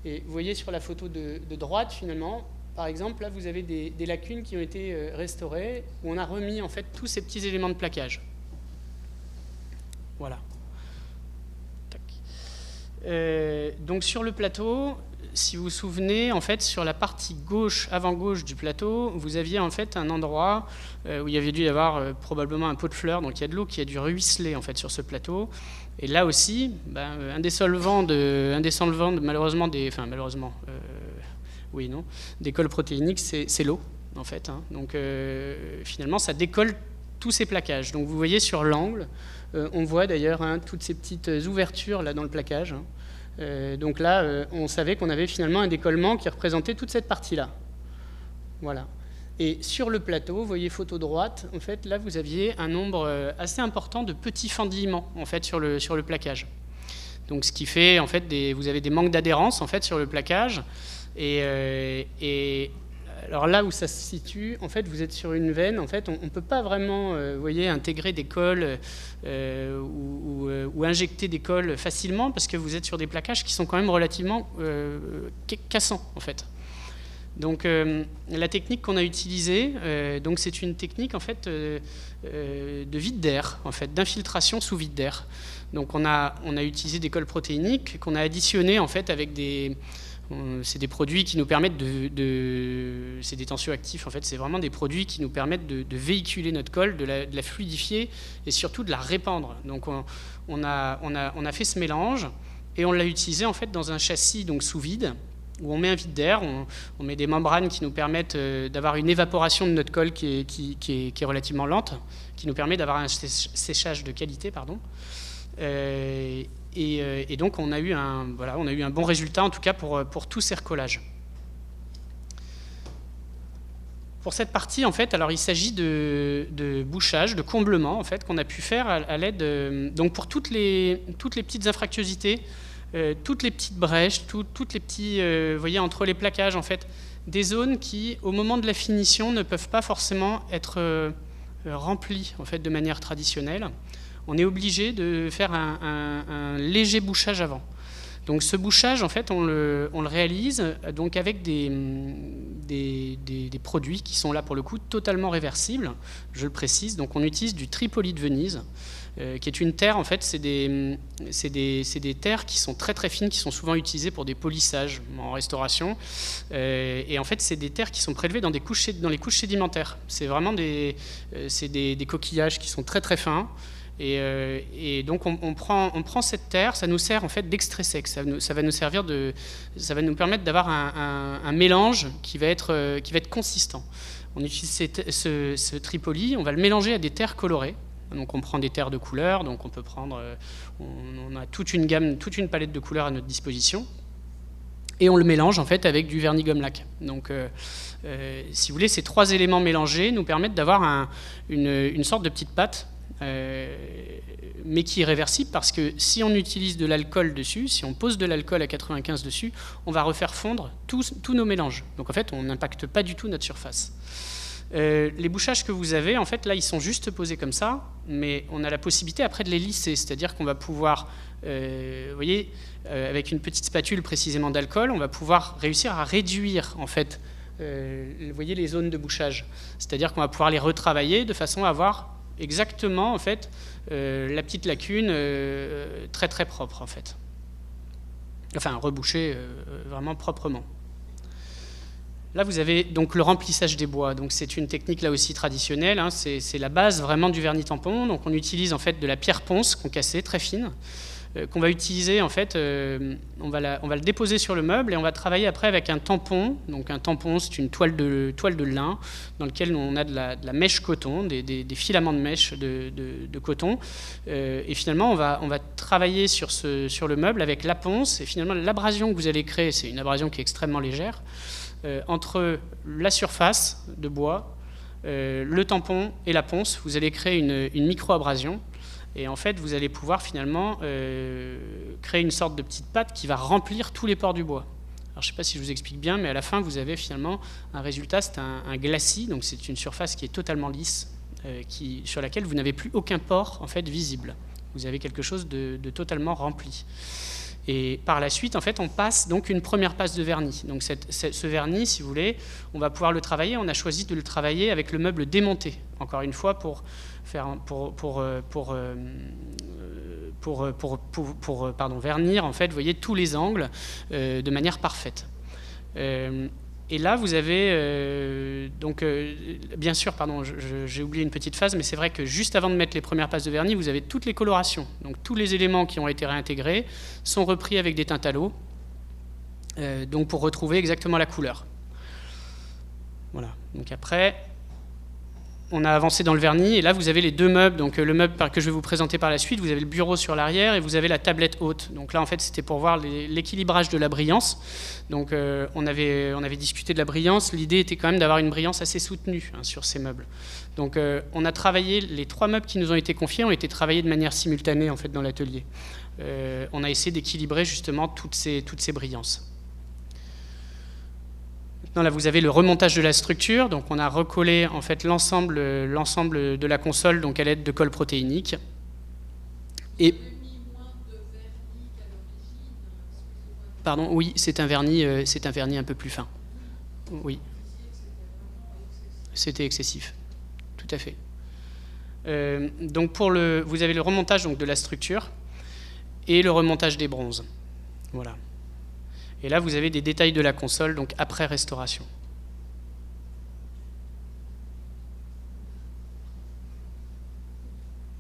Speaker 4: Et vous voyez sur la photo de droite, finalement, par exemple, là, vous avez des lacunes qui ont été restaurées, où on a remis, en fait, tous ces petits éléments de plaquage. Voilà. Donc sur le plateau, si vous vous souvenez, en fait, sur la partie gauche, avant-gauche du plateau, vous aviez en fait un endroit où il y avait dû y avoir probablement un pot de fleurs, donc il y a de l'eau qui a dû ruisseler en fait sur ce plateau. Et là aussi, un des solvants malheureusement des cols protéiniques, c'est l'eau en fait. Hein. Donc finalement, ça décolle tous ces plaquages. Donc vous voyez sur l'angle, on voit d'ailleurs toutes ces petites ouvertures là dans le plaquage. Donc là, on savait qu'on avait finalement un décollement qui représentait toute cette partie-là. Voilà. Et sur le plateau, vous voyez photo droite, en fait, là vous aviez un nombre assez important de petits fendillements en fait sur le plaquage. Donc ce qui fait en fait vous avez des manques d'adhérence en fait sur le plaquage. Et alors là où ça se situe, en fait, vous êtes sur une veine. En fait, on ne peut pas vraiment, intégrer des cols ou injecter des cols facilement parce que vous êtes sur des plaquages qui sont quand même relativement cassants, en fait. Donc, la technique qu'on a utilisée, donc c'est une technique en fait de vide d'air, en fait, d'infiltration sous vide d'air. Donc, on a utilisé des cols protéiniques qu'on a additionnés en fait avec c'est des produits qui nous permettent c'est des tensioactifs en fait, c'est vraiment des produits qui nous permettent de véhiculer notre colle, de la fluidifier et surtout de la répandre. Donc on a fait ce mélange et on l'a utilisé en fait dans un châssis donc sous vide où on met un vide d'air, on met des membranes qui nous permettent d'avoir une évaporation de notre colle qui est relativement lente, qui nous permet d'avoir un séchage de qualité, pardon. Et donc on a eu un bon résultat en tout cas pour tous ces recollages. Pour cette partie en fait, alors il s'agit de bouchage, de comblement en fait qu'on a pu faire à l'aide donc pour toutes les petites infractuosités, toutes les petites brèches, toutes les petits vous voyez entre les plaquages en fait, des zones qui au moment de la finition ne peuvent pas forcément être remplies en fait de manière traditionnelle. On est obligé de faire un léger bouchage avant. Donc ce bouchage, en fait, on le réalise donc avec des produits qui sont là pour le coup totalement réversibles, je le précise. Donc on utilise du Tripoli de Venise, qui est une terre, en fait, c'est des terres qui sont très très fines, qui sont souvent utilisées pour des polissages en restauration. Et en fait, c'est des terres qui sont prélevées dans les couches sédimentaires. C'est vraiment des coquillages qui sont très très fins. Et donc on prend cette terre, ça nous sert en fait d'extrait sec, ça va nous permettre d'avoir un mélange qui va être consistant. On utilise ce Tripoli, on va le mélanger à des terres colorées. Donc on prend des terres de couleurs, donc on peut prendre, on a toute une palette de couleurs à notre disposition. Et on le mélange en fait avec du vernis gomme laque. Donc, si vous voulez, ces trois éléments mélangés nous permettent d'avoir une sorte de petite pâte. Mais qui est réversible parce que si on utilise de l'alcool dessus, si on pose de l'alcool à 95 dessus, on va refaire fondre tous nos mélanges. Donc en fait, on n'impacte pas du tout notre surface. Les bouchages que vous avez, en fait, là, ils sont juste posés comme ça, mais on a la possibilité après de les lisser, c'est-à-dire qu'on va pouvoir, vous voyez, avec une petite spatule précisément d'alcool, on va pouvoir réussir à réduire, en fait, vous voyez, les zones de bouchage. C'est-à-dire qu'on va pouvoir les retravailler de façon à avoir exactement, en fait, la petite lacune très très propre, en fait. Enfin, reboucher vraiment proprement. Là, vous avez donc le remplissage des bois. Donc, c'est une technique là aussi traditionnelle. Hein. C'est la base vraiment du vernis tampon. Donc, on utilise en fait de la pierre ponce concassée, très fine, qu'on va utiliser en fait. On va le déposer sur le meuble et on va travailler après avec un tampon. Donc, un tampon, c'est une toile de lin dans lequel on a de la mèche coton, des filaments de mèche de coton. Et finalement, on va travailler sur le meuble avec la ponce. Et finalement, l'abrasion que vous allez créer, c'est une abrasion qui est extrêmement légère. Entre la surface de bois, le tampon et la ponce, vous allez créer une micro-abrasion. Et en fait, vous allez pouvoir finalement créer une sorte de petite pâte qui va remplir tous les pores du bois. Alors, je ne sais pas si je vous explique bien, mais à la fin, vous avez finalement un résultat, c'est un glacis. Donc, c'est une surface qui est totalement lisse, sur laquelle vous n'avez plus aucun pore en fait, visible. Vous avez quelque chose de totalement rempli. Et par la suite, en fait, on passe donc une première passe de vernis. Donc ce vernis, si vous voulez, on va pouvoir le travailler. On a choisi de le travailler avec le meuble démonté. Encore une fois, pour vernir, en fait, vous voyez, tous les angles de manière parfaite. Et là, vous avez, bien sûr, pardon, j'ai oublié une petite phase, mais c'est vrai que juste avant de mettre les premières passes de vernis, vous avez toutes les colorations. Donc tous les éléments qui ont été réintégrés sont repris avec des teintes à l'eau, donc pour retrouver exactement la couleur. Voilà. Donc après, on a avancé dans le vernis, et là vous avez les deux meubles. Donc le meuble que je vais vous présenter par la suite, vous avez le bureau sur l'arrière et vous avez la tablette haute. Donc là en fait c'était pour voir l'équilibrage de la brillance. Donc on avait discuté de la brillance. L'idée était quand même d'avoir une brillance assez soutenue sur ces meubles. Donc on a travaillé, les trois meubles qui nous ont été confiés ont été travaillés de manière simultanée en fait dans l'atelier. On a essayé d'équilibrer justement toutes ces brillances. Maintenant, là, vous avez le remontage de la structure. Donc, on a recollé en fait l'ensemble de la console donc à l'aide de colle protéinique. Et pardon, oui, c'est un vernis un peu plus fin. Oui, c'était excessif, tout à fait. Donc vous avez le remontage donc de la structure et le remontage des bronzes. Voilà. Et là, vous avez des détails de la console, donc après restauration.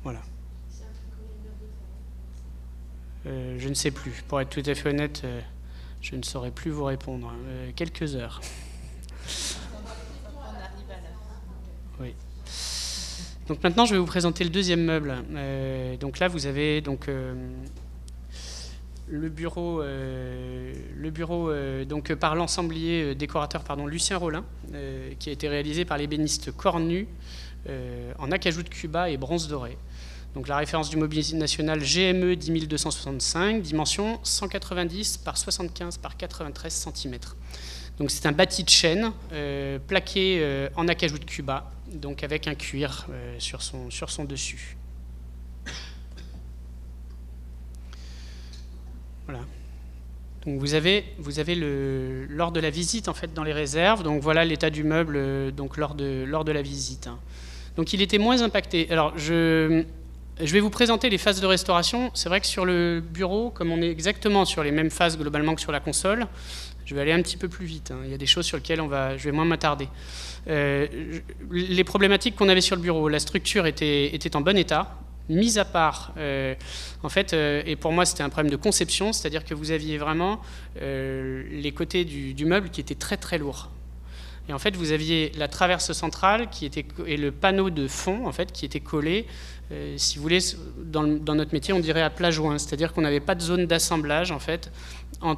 Speaker 4: Voilà. Je ne sais plus. Pour être tout à fait honnête, je ne saurais plus vous répondre. Quelques heures. Oui. Donc maintenant, je vais vous présenter le deuxième meuble. Donc là, vous avez donc le bureau donc par l'ensemblier décorateur Lucien Rollin, qui a été réalisé par l'ébéniste Cornu en acajou de Cuba et bronze doré. Donc la référence du mobilier national GME 10265, dimension 190 par 75 par 93 cm. Donc c'est un bâti de chêne plaqué en acajou de Cuba, donc avec un cuir sur son dessus. Voilà. Donc vous avez lors de la visite en fait dans les réserves. Donc voilà l'état du meuble donc lors de la visite. Donc il était moins impacté. Alors je vais vous présenter les phases de restauration. C'est vrai que sur le bureau, comme on est exactement sur les mêmes phases globalement que sur la console, je vais aller un petit peu plus vite. Il y a des choses sur lesquelles je vais moins m'attarder. Les problématiques qu'on avait sur le bureau, la structure était en bon état. Mis à part, en fait, et pour moi c'était un problème de conception, c'est-à-dire que vous aviez vraiment les côtés du meuble qui étaient très très lourds. Et en fait, vous aviez la traverse centrale et le panneau de fond en fait, qui était collé, si vous voulez, dans notre métier, on dirait à plat joint, c'est-à-dire qu'on n'avait pas de zone d'assemblage en fait, il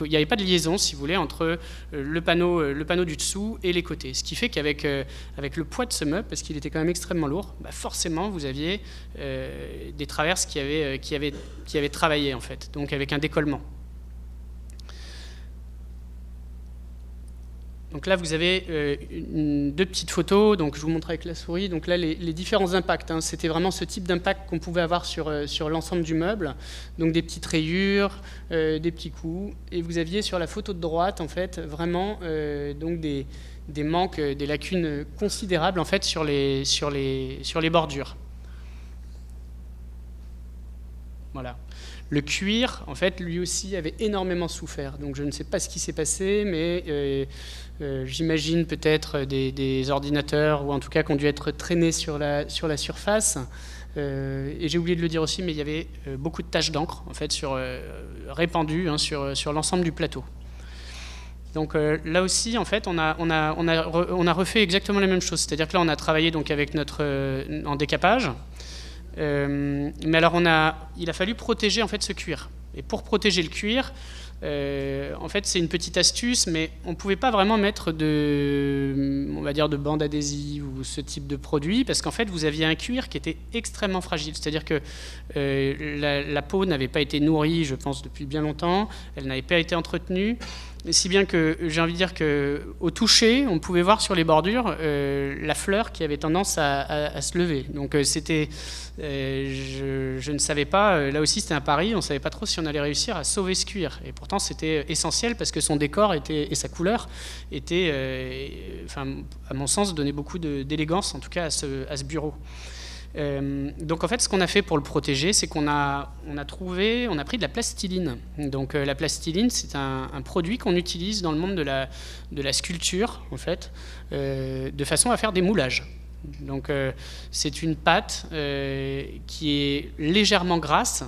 Speaker 4: n'y avait pas de liaison, si vous voulez, entre le panneau du dessous et les côtés. Ce qui fait qu'avec le poids de ce meuble, parce qu'il était quand même extrêmement lourd, forcément vous aviez des traverses qui avaient travaillé en fait, donc avec un décollement. Donc là, vous avez deux petites photos, donc je vous montre avec la souris. Donc là, les différents impacts, hein, c'était vraiment ce type d'impact qu'on pouvait avoir sur l'ensemble du meuble. Donc des petites rayures, des petits coups. Et vous aviez sur la photo de droite, en fait, vraiment donc des manques, des lacunes considérables en fait, sur les bordures. Voilà. Le cuir, en fait, lui aussi avait énormément souffert. Donc je ne sais pas ce qui s'est passé, mais j'imagine peut-être des ordinateurs, ou en tout cas qui ont dû être traînés sur la surface. Et j'ai oublié de le dire aussi, mais il y avait beaucoup de taches d'encre, en fait, répandues hein, sur l'ensemble du plateau. Donc là aussi, en fait, on a refait exactement la même chose. C'est-à-dire que là, on a travaillé donc, avec en décapage. Mais alors il a fallu protéger en fait ce cuir. Et pour protéger le cuir, en fait c'est une petite astuce, mais on ne pouvait pas vraiment mettre on va dire de bande adhésive ou ce type de produit, parce qu'en fait vous aviez un cuir qui était extrêmement fragile. C'est-à-dire que la peau n'avait pas été nourrie, je pense, depuis bien longtemps, elle n'avait pas été entretenue. Si bien que j'ai envie de dire qu'au toucher, on pouvait voir sur les bordures la fleur qui avait tendance à se lever. Donc c'était, je ne savais pas, là aussi c'était un pari, on ne savait pas trop si on allait réussir à sauver ce cuir. Et pourtant c'était essentiel parce que son décor et sa couleur étaient, à mon sens, donnaient beaucoup d'élégance, en tout cas à ce bureau. Donc en fait ce qu'on a fait pour le protéger, c'est qu'on a pris de la plastiline. Donc la plastiline, c'est un produit qu'on utilise dans le monde de la sculpture en fait, de façon à faire des moulages. Donc c'est une pâte qui est légèrement grasse,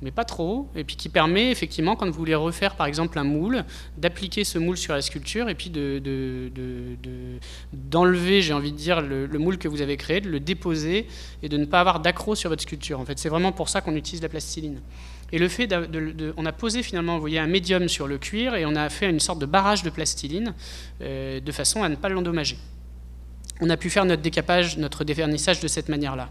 Speaker 4: mais pas trop, et puis qui permet effectivement, quand vous voulez refaire par exemple un moule, d'appliquer ce moule sur la sculpture et puis d'enlever, j'ai envie de dire, le moule que vous avez créé, de le déposer et de ne pas avoir d'accroc sur votre sculpture. En fait, c'est vraiment pour ça qu'on utilise la plastiline. Et le fait on a posé finalement, vous voyez, un médium sur le cuir et on a fait une sorte de barrage de plastiline de façon à ne pas l'endommager. On a pu faire notre décapage, notre dévernissage de cette manière-là.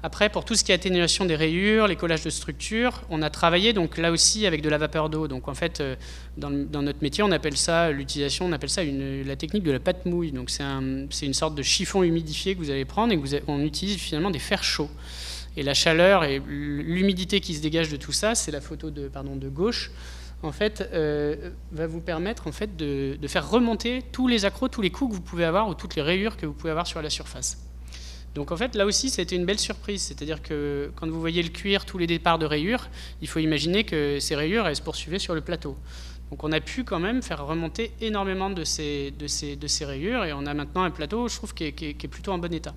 Speaker 4: Après, pour tout ce qui est atténuation des rayures, les collages de structures, on a travaillé donc là aussi avec de la vapeur d'eau. Donc en fait, dans notre métier, on appelle ça la technique de la pâte mouille. Donc c'est une sorte de chiffon humidifié que vous allez prendre et on utilise finalement des fers chauds. Et la chaleur et l'humidité qui se dégage de tout ça, c'est la photo de gauche, en fait, va vous permettre en fait de faire remonter tous les accrocs, tous les coups que vous pouvez avoir ou toutes les rayures que vous pouvez avoir sur la surface. Donc en fait, là aussi, ça a été une belle surprise. C'est-à-dire que quand vous voyez le cuir, tous les départs de rayures, il faut imaginer que ces rayures, elles se poursuivaient sur le plateau. Donc on a pu quand même faire remonter énormément de ces rayures, et on a maintenant un plateau, je trouve, qui est plutôt en bon état.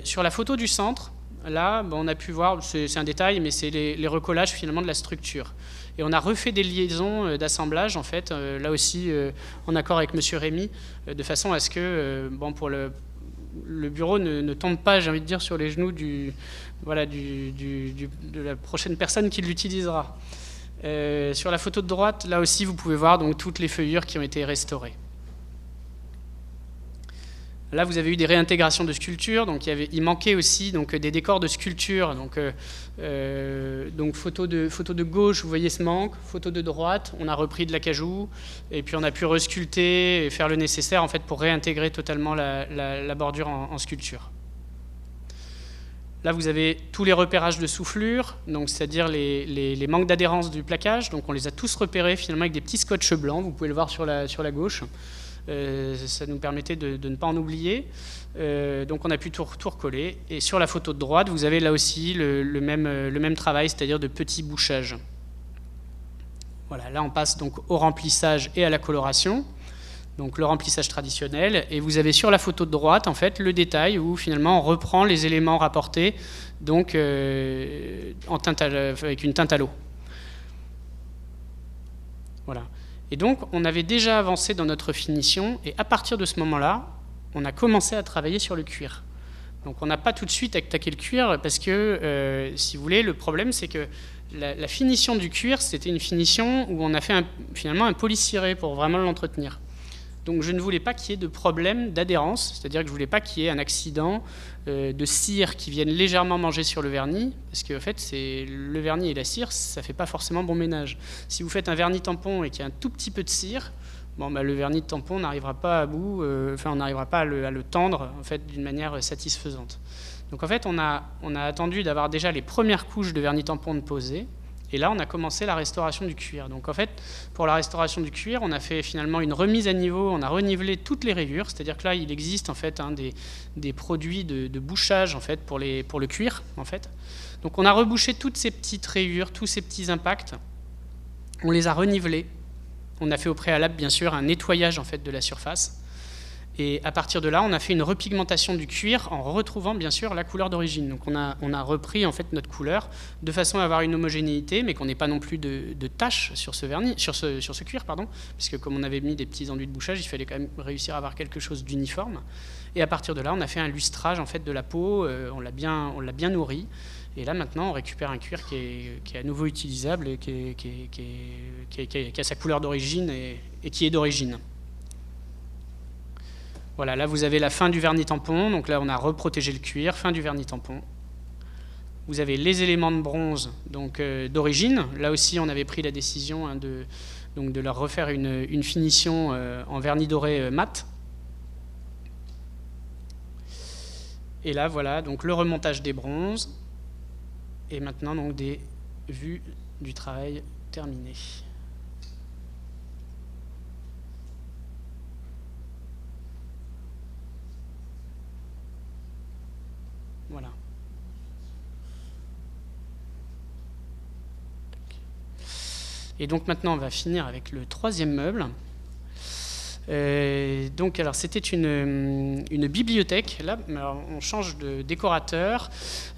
Speaker 4: Sur la photo du centre, là, on a pu voir, c'est un détail, mais c'est les recollages finalement de la structure. Et on a refait des liaisons d'assemblage, en fait, là aussi, en accord avec M. Rémy, de façon à ce que, pour le bureau ne tombe pas, j'ai envie de dire, sur les genoux de la prochaine personne qui l'utilisera. Sur la photo de droite, là aussi, vous pouvez voir donc, toutes les feuillures qui ont été restaurées. Là, vous avez eu des réintégrations de sculptures, donc il manquait aussi donc, des décors de sculpture. Donc photo de gauche, vous voyez ce manque. Photo de droite, on a repris de l'acajou, et puis on a pu resculpter et faire le nécessaire en fait, pour réintégrer totalement la bordure en sculpture. Là, vous avez tous les repérages de soufflure, donc c'est-à-dire les manques d'adhérence du plaquage. Donc on les a tous repérés finalement avec des petits scotch blancs, vous pouvez le voir sur la gauche. Ça nous permettait de ne pas en oublier. Donc on a pu tout recoller. Et sur la photo de droite, vous avez là aussi le même travail, c'est-à-dire de petits bouchages. Voilà, là on passe donc au remplissage et à la coloration. Donc le remplissage traditionnel. Et vous avez sur la photo de droite, en fait, le détail où finalement on reprend les éléments rapportés donc, avec une teinte à l'eau. Voilà. Et donc, on avait déjà avancé dans notre finition, et à partir de ce moment-là, on a commencé à travailler sur le cuir. Donc, on n'a pas tout de suite attaqué le cuir, parce que, si vous voulez, le problème, c'est que la finition du cuir, c'était une finition où on a fait finalement un polyciré pour vraiment l'entretenir. Donc, je ne voulais pas qu'il y ait de problème d'adhérence, c'est-à-dire que je ne voulais pas qu'il y ait un accident de cire qui vienne légèrement manger sur le vernis, parce que en fait, le vernis et la cire, ça ne fait pas forcément bon ménage. Si vous faites un vernis tampon et qu'il y a un tout petit peu de cire, bon, bah, le vernis de tampon n'arrivera pas à bout, on n'arrivera pas à le tendre en fait, d'une manière satisfaisante. Donc en fait, on a attendu d'avoir déjà les premières couches de vernis tampon de posées, et là on a commencé la restauration du cuir. Donc en fait, pour la restauration du cuir, on a fait finalement une remise à niveau, on a renivelé toutes les rayures, c'est-à-dire que là il existe en fait des produits de bouchage en fait, pour le cuir en fait. Donc on a rebouché toutes ces petites rayures, tous ces petits impacts, on les a renivelés. On a fait au préalable, bien sûr, un nettoyage en fait, de la surface. Et à partir de là, on a fait une repigmentation du cuir en retrouvant, bien sûr, la couleur d'origine. Donc on a repris en fait, notre couleur de façon à avoir une homogénéité, mais qu'on n'ait pas non plus de taches sur ce vernis, sur ce cuir, pardon, puisque comme on avait mis des petits enduits de bouchage, il fallait quand même réussir à avoir quelque chose d'uniforme. Et à partir de là, on a fait un lustrage en fait, de la peau, on l'a bien nourri. Et là, maintenant, on récupère un cuir qui est à nouveau utilisable et qui a sa couleur d'origine et qui est d'origine. Voilà, là, vous avez la fin du vernis tampon. Donc là, on a reprotégé le cuir, fin du vernis tampon. Vous avez les éléments de bronze d'origine. Là aussi, on avait pris la décision de leur refaire une finition en vernis doré mat. Et là, voilà, donc le remontage des bronzes. Et maintenant, donc, des vues du travail terminé. Voilà. Et donc maintenant, on va finir avec le troisième meuble. Donc, alors, c'était une bibliothèque. Là, alors, on change de décorateur.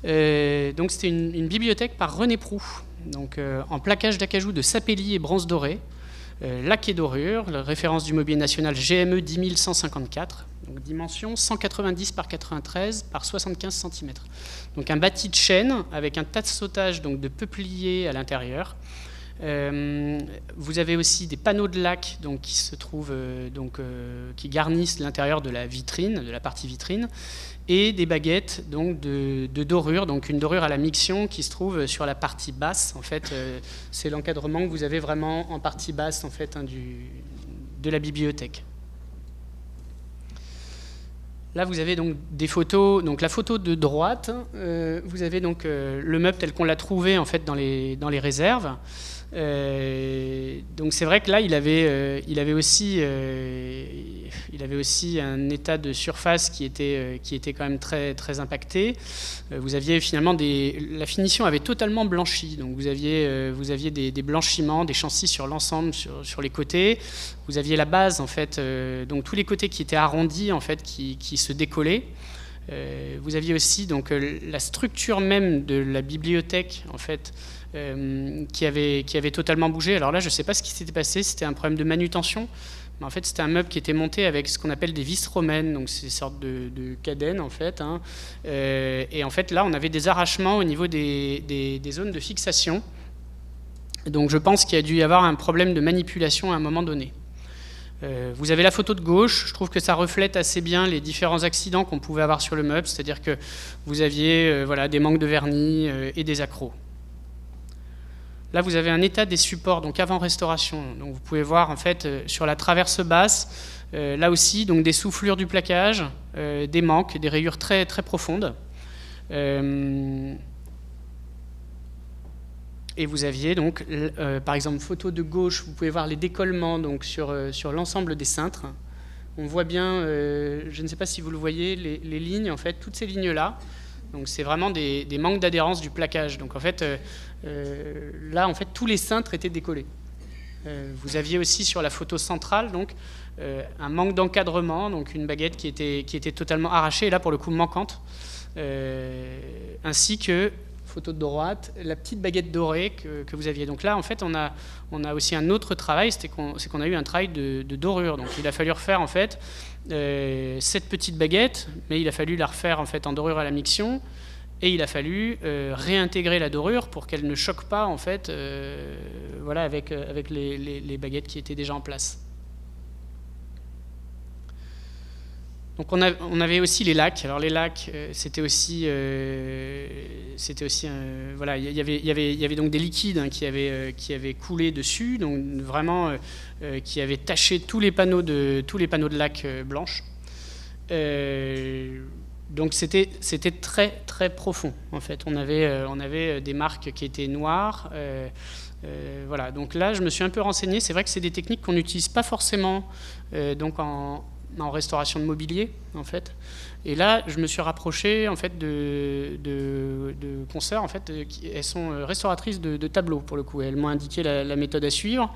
Speaker 4: Donc, c'était une bibliothèque par René Proux. Donc, en plaquage d'acajou de sapelli et bronze doré, laque et dorure, la référence du mobilier national GME 10154. Donc, dimension 190 par 93 par 75 cm. Donc, un bâti de chêne avec un tas de sautage donc, de peuplier à l'intérieur. Vous avez aussi des panneaux de laque donc, qui se trouvent qui garnissent l'intérieur de la vitrine, de la partie vitrine, et des baguettes donc, de dorure, donc une dorure à la miction qui se trouve sur la partie basse. En fait, c'est l'encadrement que vous avez vraiment en partie basse en fait, de la bibliothèque. Là, vous avez donc des photos. Donc la photo de droite, vous avez donc le meuble tel qu'on l'a trouvé en fait dans les réserves. Donc c'est vrai que là, il avait aussi un état de surface qui était quand même très très impacté. Vous aviez finalement la finition avait totalement blanchi. Donc vous aviez des blanchiments, des chancis sur l'ensemble, sur les côtés. Vous aviez la base en fait, donc tous les côtés qui étaient arrondis en fait, qui se décollaient. Vous aviez aussi donc la structure même de la bibliothèque en fait. Qui avait totalement bougé. Alors là, je ne sais pas ce qui s'était passé, c'était un problème de manutention, mais en fait, c'était un meuble qui était monté avec ce qu'on appelle des vis romaines, donc c'est une sorte de cadène, en fait. Hein. Et en fait, là, on avait des arrachements au niveau des zones de fixation. Donc je pense qu'il y a dû y avoir un problème de manipulation à un moment donné. Vous avez la photo de gauche, je trouve que ça reflète assez bien les différents accidents qu'on pouvait avoir sur le meuble, c'est-à-dire que vous aviez des manques de vernis et des accros. Là, vous avez un état des supports, donc avant restauration. Donc, vous pouvez voir en fait sur la traverse basse, là aussi, donc des soufflures du plaquage, des manques, des rayures très très profondes. Et vous aviez donc, par exemple, photo de gauche, vous pouvez voir les décollements donc sur l'ensemble des cintres. On voit bien, je ne sais pas si vous le voyez, les lignes en fait, toutes ces lignes là. Donc c'est vraiment des manques d'adhérence du plaquage. Donc en fait, là, en fait, tous les cintres étaient décollés. Vous aviez aussi sur la photo centrale donc, un manque d'encadrement, donc une baguette qui était totalement arrachée, et là pour le coup manquante, ainsi que, photo de droite, la petite baguette dorée que vous aviez. Donc là, en fait, on a aussi un autre travail, c'est qu'on a eu un travail de dorure. Donc il a fallu refaire en fait cette petite baguette, mais il a fallu la refaire en fait en dorure à la miction, et il a fallu réintégrer la dorure pour qu'elle ne choque pas en fait, avec les baguettes qui étaient déjà en place. Donc on avait aussi les lacs. Alors les lacs, c'était aussi voilà, il y avait donc des liquides, hein, qui avaient coulé dessus, donc vraiment qui avaient taché tous les panneaux de lac blanches. Donc c'était très très profond en fait. On avait des marques qui étaient noires. Voilà. Donc là, je me suis un peu renseigné. C'est vrai que c'est des techniques qu'on n'utilise pas forcément donc en restauration de mobilier en fait. Et là, je me suis rapproché en fait de consoeurs en fait. Elles sont restauratrices de tableaux pour le coup. Elles m'ont indiqué la méthode à suivre.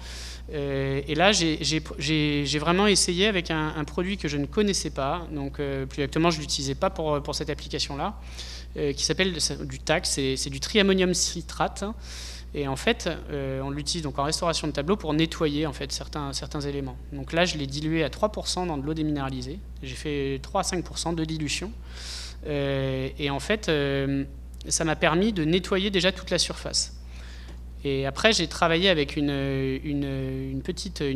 Speaker 4: Et là, j'ai vraiment essayé avec un produit que je ne connaissais pas. Donc, plus exactement, je ne l'utilisais pas pour cette application-là, qui s'appelle du TAC. C'est du triammonium citrate. Et en fait, on l'utilise donc en restauration de tableau pour nettoyer en fait certains éléments. Donc là, je l'ai dilué à 3% dans de l'eau déminéralisée. J'ai fait 3 à 5% de dilution. Et en fait, ça m'a permis de nettoyer déjà toute la surface. Et après, j'ai travaillé avec une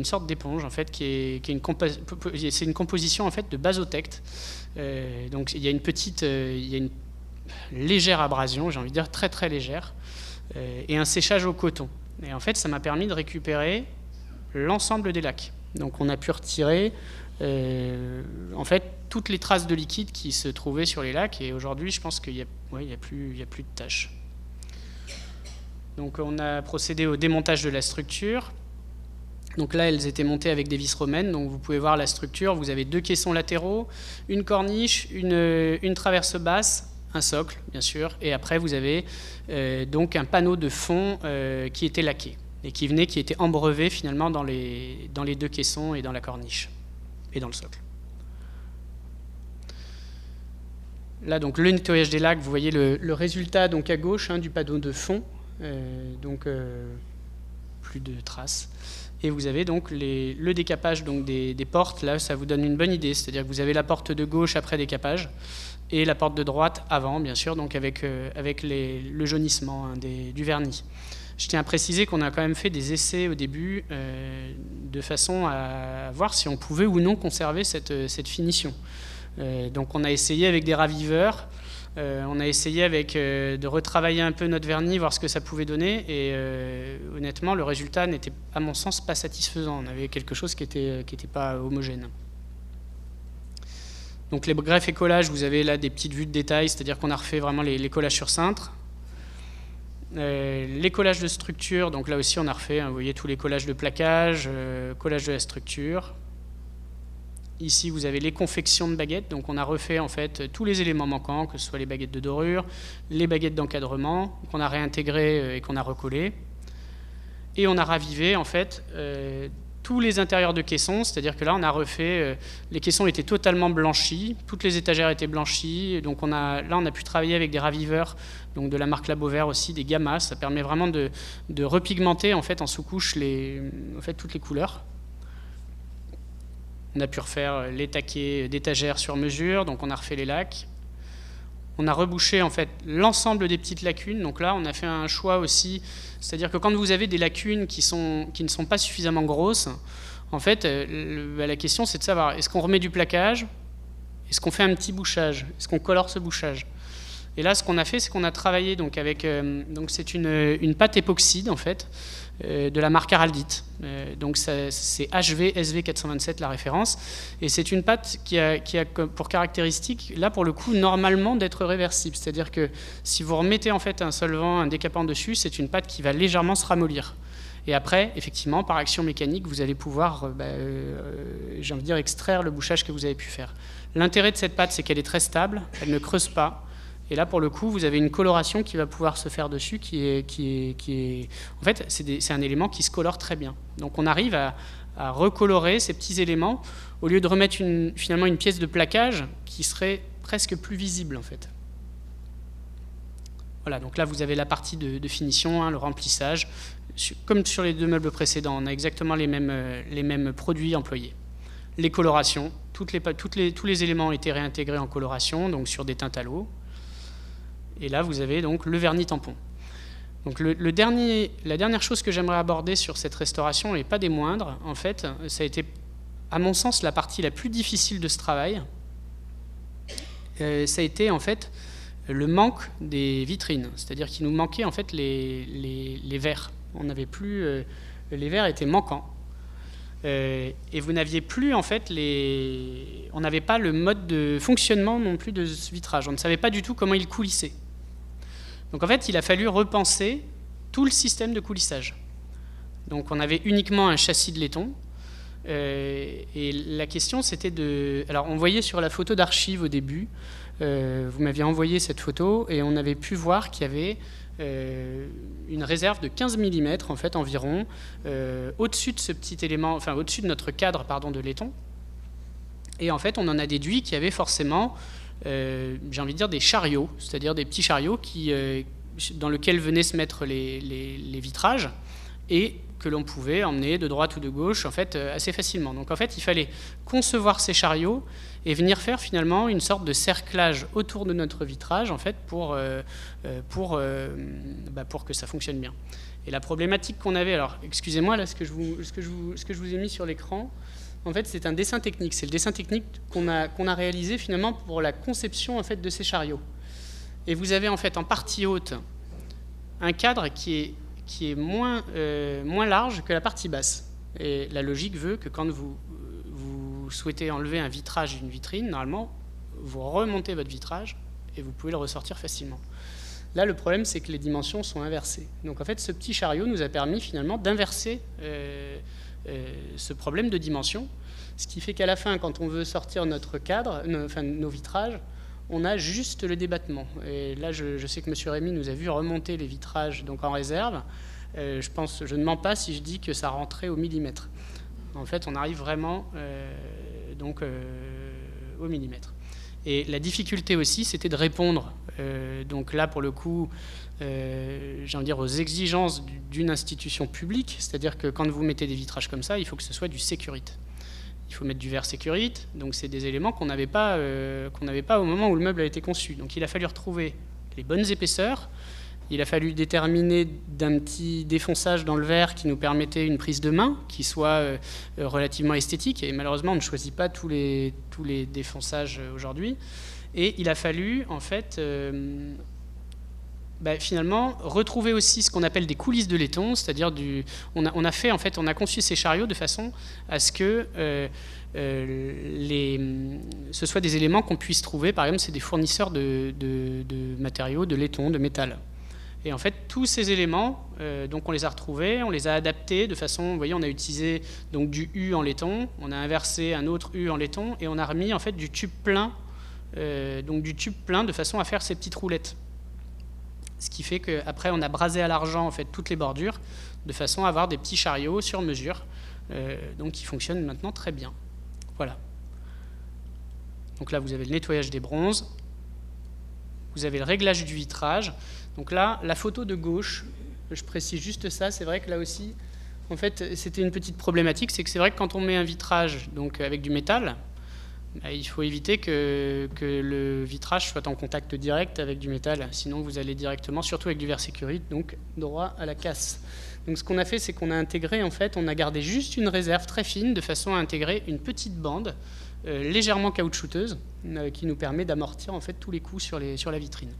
Speaker 4: sorte d'éponge en fait, c'est une composition en fait de Basotect. Donc il y a une légère abrasion, j'ai envie de dire très très légère. Et un séchage au coton. Et en fait, ça m'a permis de récupérer l'ensemble des lacs. Donc on a pu retirer en fait toutes les traces de liquide qui se trouvaient sur les lacs. Et aujourd'hui, je pense qu'il n'y a plus de taches. Donc on a procédé au démontage de la structure. Donc là, elles étaient montées avec des vis romaines. Donc vous pouvez voir la structure. Vous avez 2 caissons latéraux, une corniche, une traverse basse, un socle, bien sûr, et après vous avez donc un panneau de fond qui était laqué et qui était embrevé finalement dans les 2 caissons et dans la corniche et dans le socle. Là donc le nettoyage des lacs, vous voyez le résultat donc à gauche, hein, du panneau de fond, plus de traces. Et vous avez donc le décapage donc des portes. Là, ça vous donne une bonne idée, c'est-à-dire que vous avez la porte de gauche après décapage et la porte de droite avant, bien sûr, donc avec le jaunissement, hein, du vernis. Je tiens à préciser qu'on a quand même fait des essais au début de façon à voir si on pouvait ou non conserver cette finition. Donc on a essayé avec des raviveurs, on a essayé de retravailler un peu notre vernis, voir ce que ça pouvait donner, et honnêtement, le résultat n'était, à mon sens, pas satisfaisant. On avait quelque chose qui était pas homogène. Donc les greffes et collages, vous avez là des petites vues de détail, c'est-à-dire qu'on a refait vraiment les collages sur cintre. Les collages de structure, donc là aussi on a refait, hein, vous voyez tous les collages de plaquage, collage de la structure. Ici vous avez les confections de baguettes, donc on a refait en fait tous les éléments manquants, que ce soit les baguettes de dorure, les baguettes d'encadrement, qu'on a réintégrées et qu'on a recollées. Et on a ravivé en fait tous les intérieurs de caissons, c'est-à-dire que là on a refait, les caissons étaient totalement blanchis, toutes les étagères étaient blanchies, donc on a pu travailler avec des raviveurs, donc de la marque Labover aussi, des gammas, ça permet vraiment de repigmenter en fait en sous-couche toutes les couleurs. On a pu refaire les taquets d'étagères sur mesure, donc on a refait les lacs. On a rebouché en fait l'ensemble des petites lacunes. Donc là, on a fait un choix aussi, c'est-à-dire que quand vous avez des lacunes qui ne sont pas suffisamment grosses, en fait, la question c'est de savoir, est-ce qu'on remet du plaquage? Est-ce qu'on fait un petit bouchage? Est-ce qu'on colore ce bouchage? Et là, ce qu'on a fait, c'est qu'on a travaillé donc avec, donc c'est une pâte époxyde en fait, de la marque Araldite. Donc c'est HV SV427 la référence, et c'est une pâte qui a pour caractéristique, là pour le coup, normalement d'être réversible. C'est-à-dire que si vous remettez en fait un solvant, un décapant dessus, c'est une pâte qui va légèrement se ramollir. Et après, effectivement, par action mécanique, vous allez pouvoir, j'ai envie de dire, extraire le bouchage que vous avez pu faire. L'intérêt de cette pâte, c'est qu'elle est très stable, elle ne creuse pas. Et là, pour le coup, vous avez une coloration qui va pouvoir se faire dessus, qui est... En fait, c'est un élément qui se colore très bien. Donc on arrive à recolorer ces petits éléments, au lieu de remettre finalement une pièce de plaquage qui serait presque plus visible, en fait. Voilà, donc là, vous avez la partie de finition, hein, le remplissage. Comme sur les 2 meubles précédents, on a exactement les mêmes produits employés. Les colorations, tous les éléments ont été réintégrés en coloration, donc sur des teintes à l'eau. Et là, vous avez donc le vernis tampon. Donc la dernière chose que j'aimerais aborder sur cette restauration, et pas des moindres, en fait, ça a été, à mon sens, la partie la plus difficile de ce travail. ça a été en fait le manque des vitrines. C'est-à-dire qu'il nous manquait en fait les verres. On n'avait plus, les verres étaient manquants. Et vous n'aviez plus en fait on n'avait pas le mode de fonctionnement non plus de ce vitrage. On ne savait pas du tout comment il coulissait. Donc en fait, il a fallu repenser tout le système de coulissage. Donc on avait uniquement un châssis de laiton. Et la question c'était de... Alors on voyait sur la photo d'archive au début, vous m'aviez envoyé cette photo et on avait pu voir qu'il y avait une réserve de 15 mm en fait environ au-dessus de ce petit élément, enfin au-dessus de notre cadre de laiton. Et en fait on en a déduit qu'il y avait forcément, j'ai envie de dire, des chariots, c'est-à-dire des petits chariots dans lesquels venaient se mettre les vitrages et que l'on pouvait emmener de droite ou de gauche en fait assez facilement. Donc en fait il fallait concevoir ces chariots et venir faire finalement une sorte de cerclage autour de notre vitrage en fait pour que ça fonctionne bien. Et la problématique qu'on avait, alors excusez-moi là ce que je vous ai mis sur l'écran, en fait c'est un dessin technique, c'est le dessin technique qu'on a réalisé finalement pour la conception en fait de ces chariots. Et vous avez en fait en partie haute un cadre qui est moins large que la partie basse. Et la logique veut que quand vous souhaitez enlever un vitrage d'une vitrine, normalement, vous remontez votre vitrage et vous pouvez le ressortir facilement. Là, le problème, c'est que les dimensions sont inversées. Donc, en fait, ce petit chariot nous a permis finalement d'inverser ce problème de dimension, ce qui fait qu'à la fin, quand on veut sortir notre cadre, nos vitrages, on a juste le débattement. Et là, je sais que M. Rémy nous a vu remonter les vitrages donc en réserve. Je ne mens pas si je dis que ça rentrait au millimètre. En fait, on arrive vraiment au millimètre. Et la difficulté aussi, c'était de répondre, donc là, pour le coup, j'ai envie de dire, aux exigences d'une institution publique. C'est-à-dire que quand vous mettez des vitrages comme ça, il faut que ce soit du sécurite. Il faut mettre du verre sécurite, donc c'est des éléments qu'on n'avait pas au moment où le meuble a été conçu. Donc il a fallu retrouver les bonnes épaisseurs, il a fallu déterminer d'un petit défonçage dans le verre qui nous permettait une prise de main qui soit relativement esthétique, et malheureusement on ne choisit pas tous les défonçages aujourd'hui. Et il a fallu en fait finalement retrouver aussi ce qu'on appelle des coulisses de laiton, c'est-à-dire on a conçu ces chariots de façon à ce que ce soit des éléments qu'on puisse trouver. Par exemple, c'est des fournisseurs de matériaux, de laiton, de métal. Et en fait, tous ces éléments, donc on les a retrouvés, on les a adaptés de façon, vous voyez, on a utilisé donc du U en laiton, on a inversé un autre U en laiton, et on a remis en fait du tube plein, de façon à faire ces petites roulettes. Ce qui fait qu'après, on a brasé à l'argent en fait toutes les bordures, de façon à avoir des petits chariots sur mesure, donc qui fonctionnent maintenant très bien. Voilà. Donc là, vous avez le nettoyage des bronzes, vous avez le réglage du vitrage. Donc là, la photo de gauche, je précise juste ça, c'est vrai que là aussi, en fait, c'était une petite problématique, c'est que c'est vrai que quand on met un vitrage donc avec du métal, il faut éviter que le vitrage soit en contact direct avec du métal, sinon vous allez directement, surtout avec du verre sécurite, donc droit à la casse. Donc ce qu'on a fait, c'est qu'on a intégré, en fait, on a gardé juste une réserve très fine, de façon à intégrer une petite bande légèrement caoutchouteuse, qui nous permet d'amortir en fait tous les coups sur la vitrine.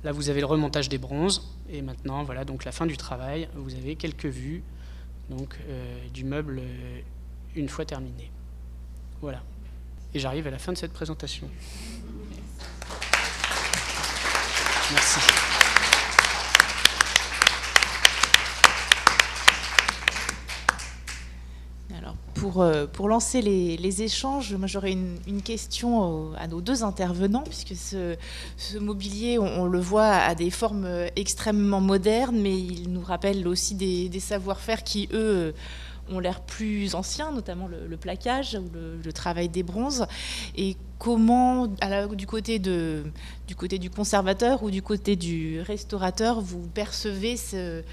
Speaker 4: Là, vous avez le remontage des bronzes, et maintenant, voilà, donc la fin du travail. Vous avez quelques vues donc, du meuble une fois terminé. Voilà. Et j'arrive à la fin de cette présentation. Merci.
Speaker 2: Alors, pour lancer les échanges, moi j'aurais une question à nos deux intervenants, puisque ce mobilier, on le voit, a des formes extrêmement modernes, mais il nous rappelle aussi des savoir-faire qui, eux, ont l'air plus anciens, notamment le plaquage ou le travail des bronzes. Et comment, du côté du conservateur ou du côté du restaurateur, vous percevez cette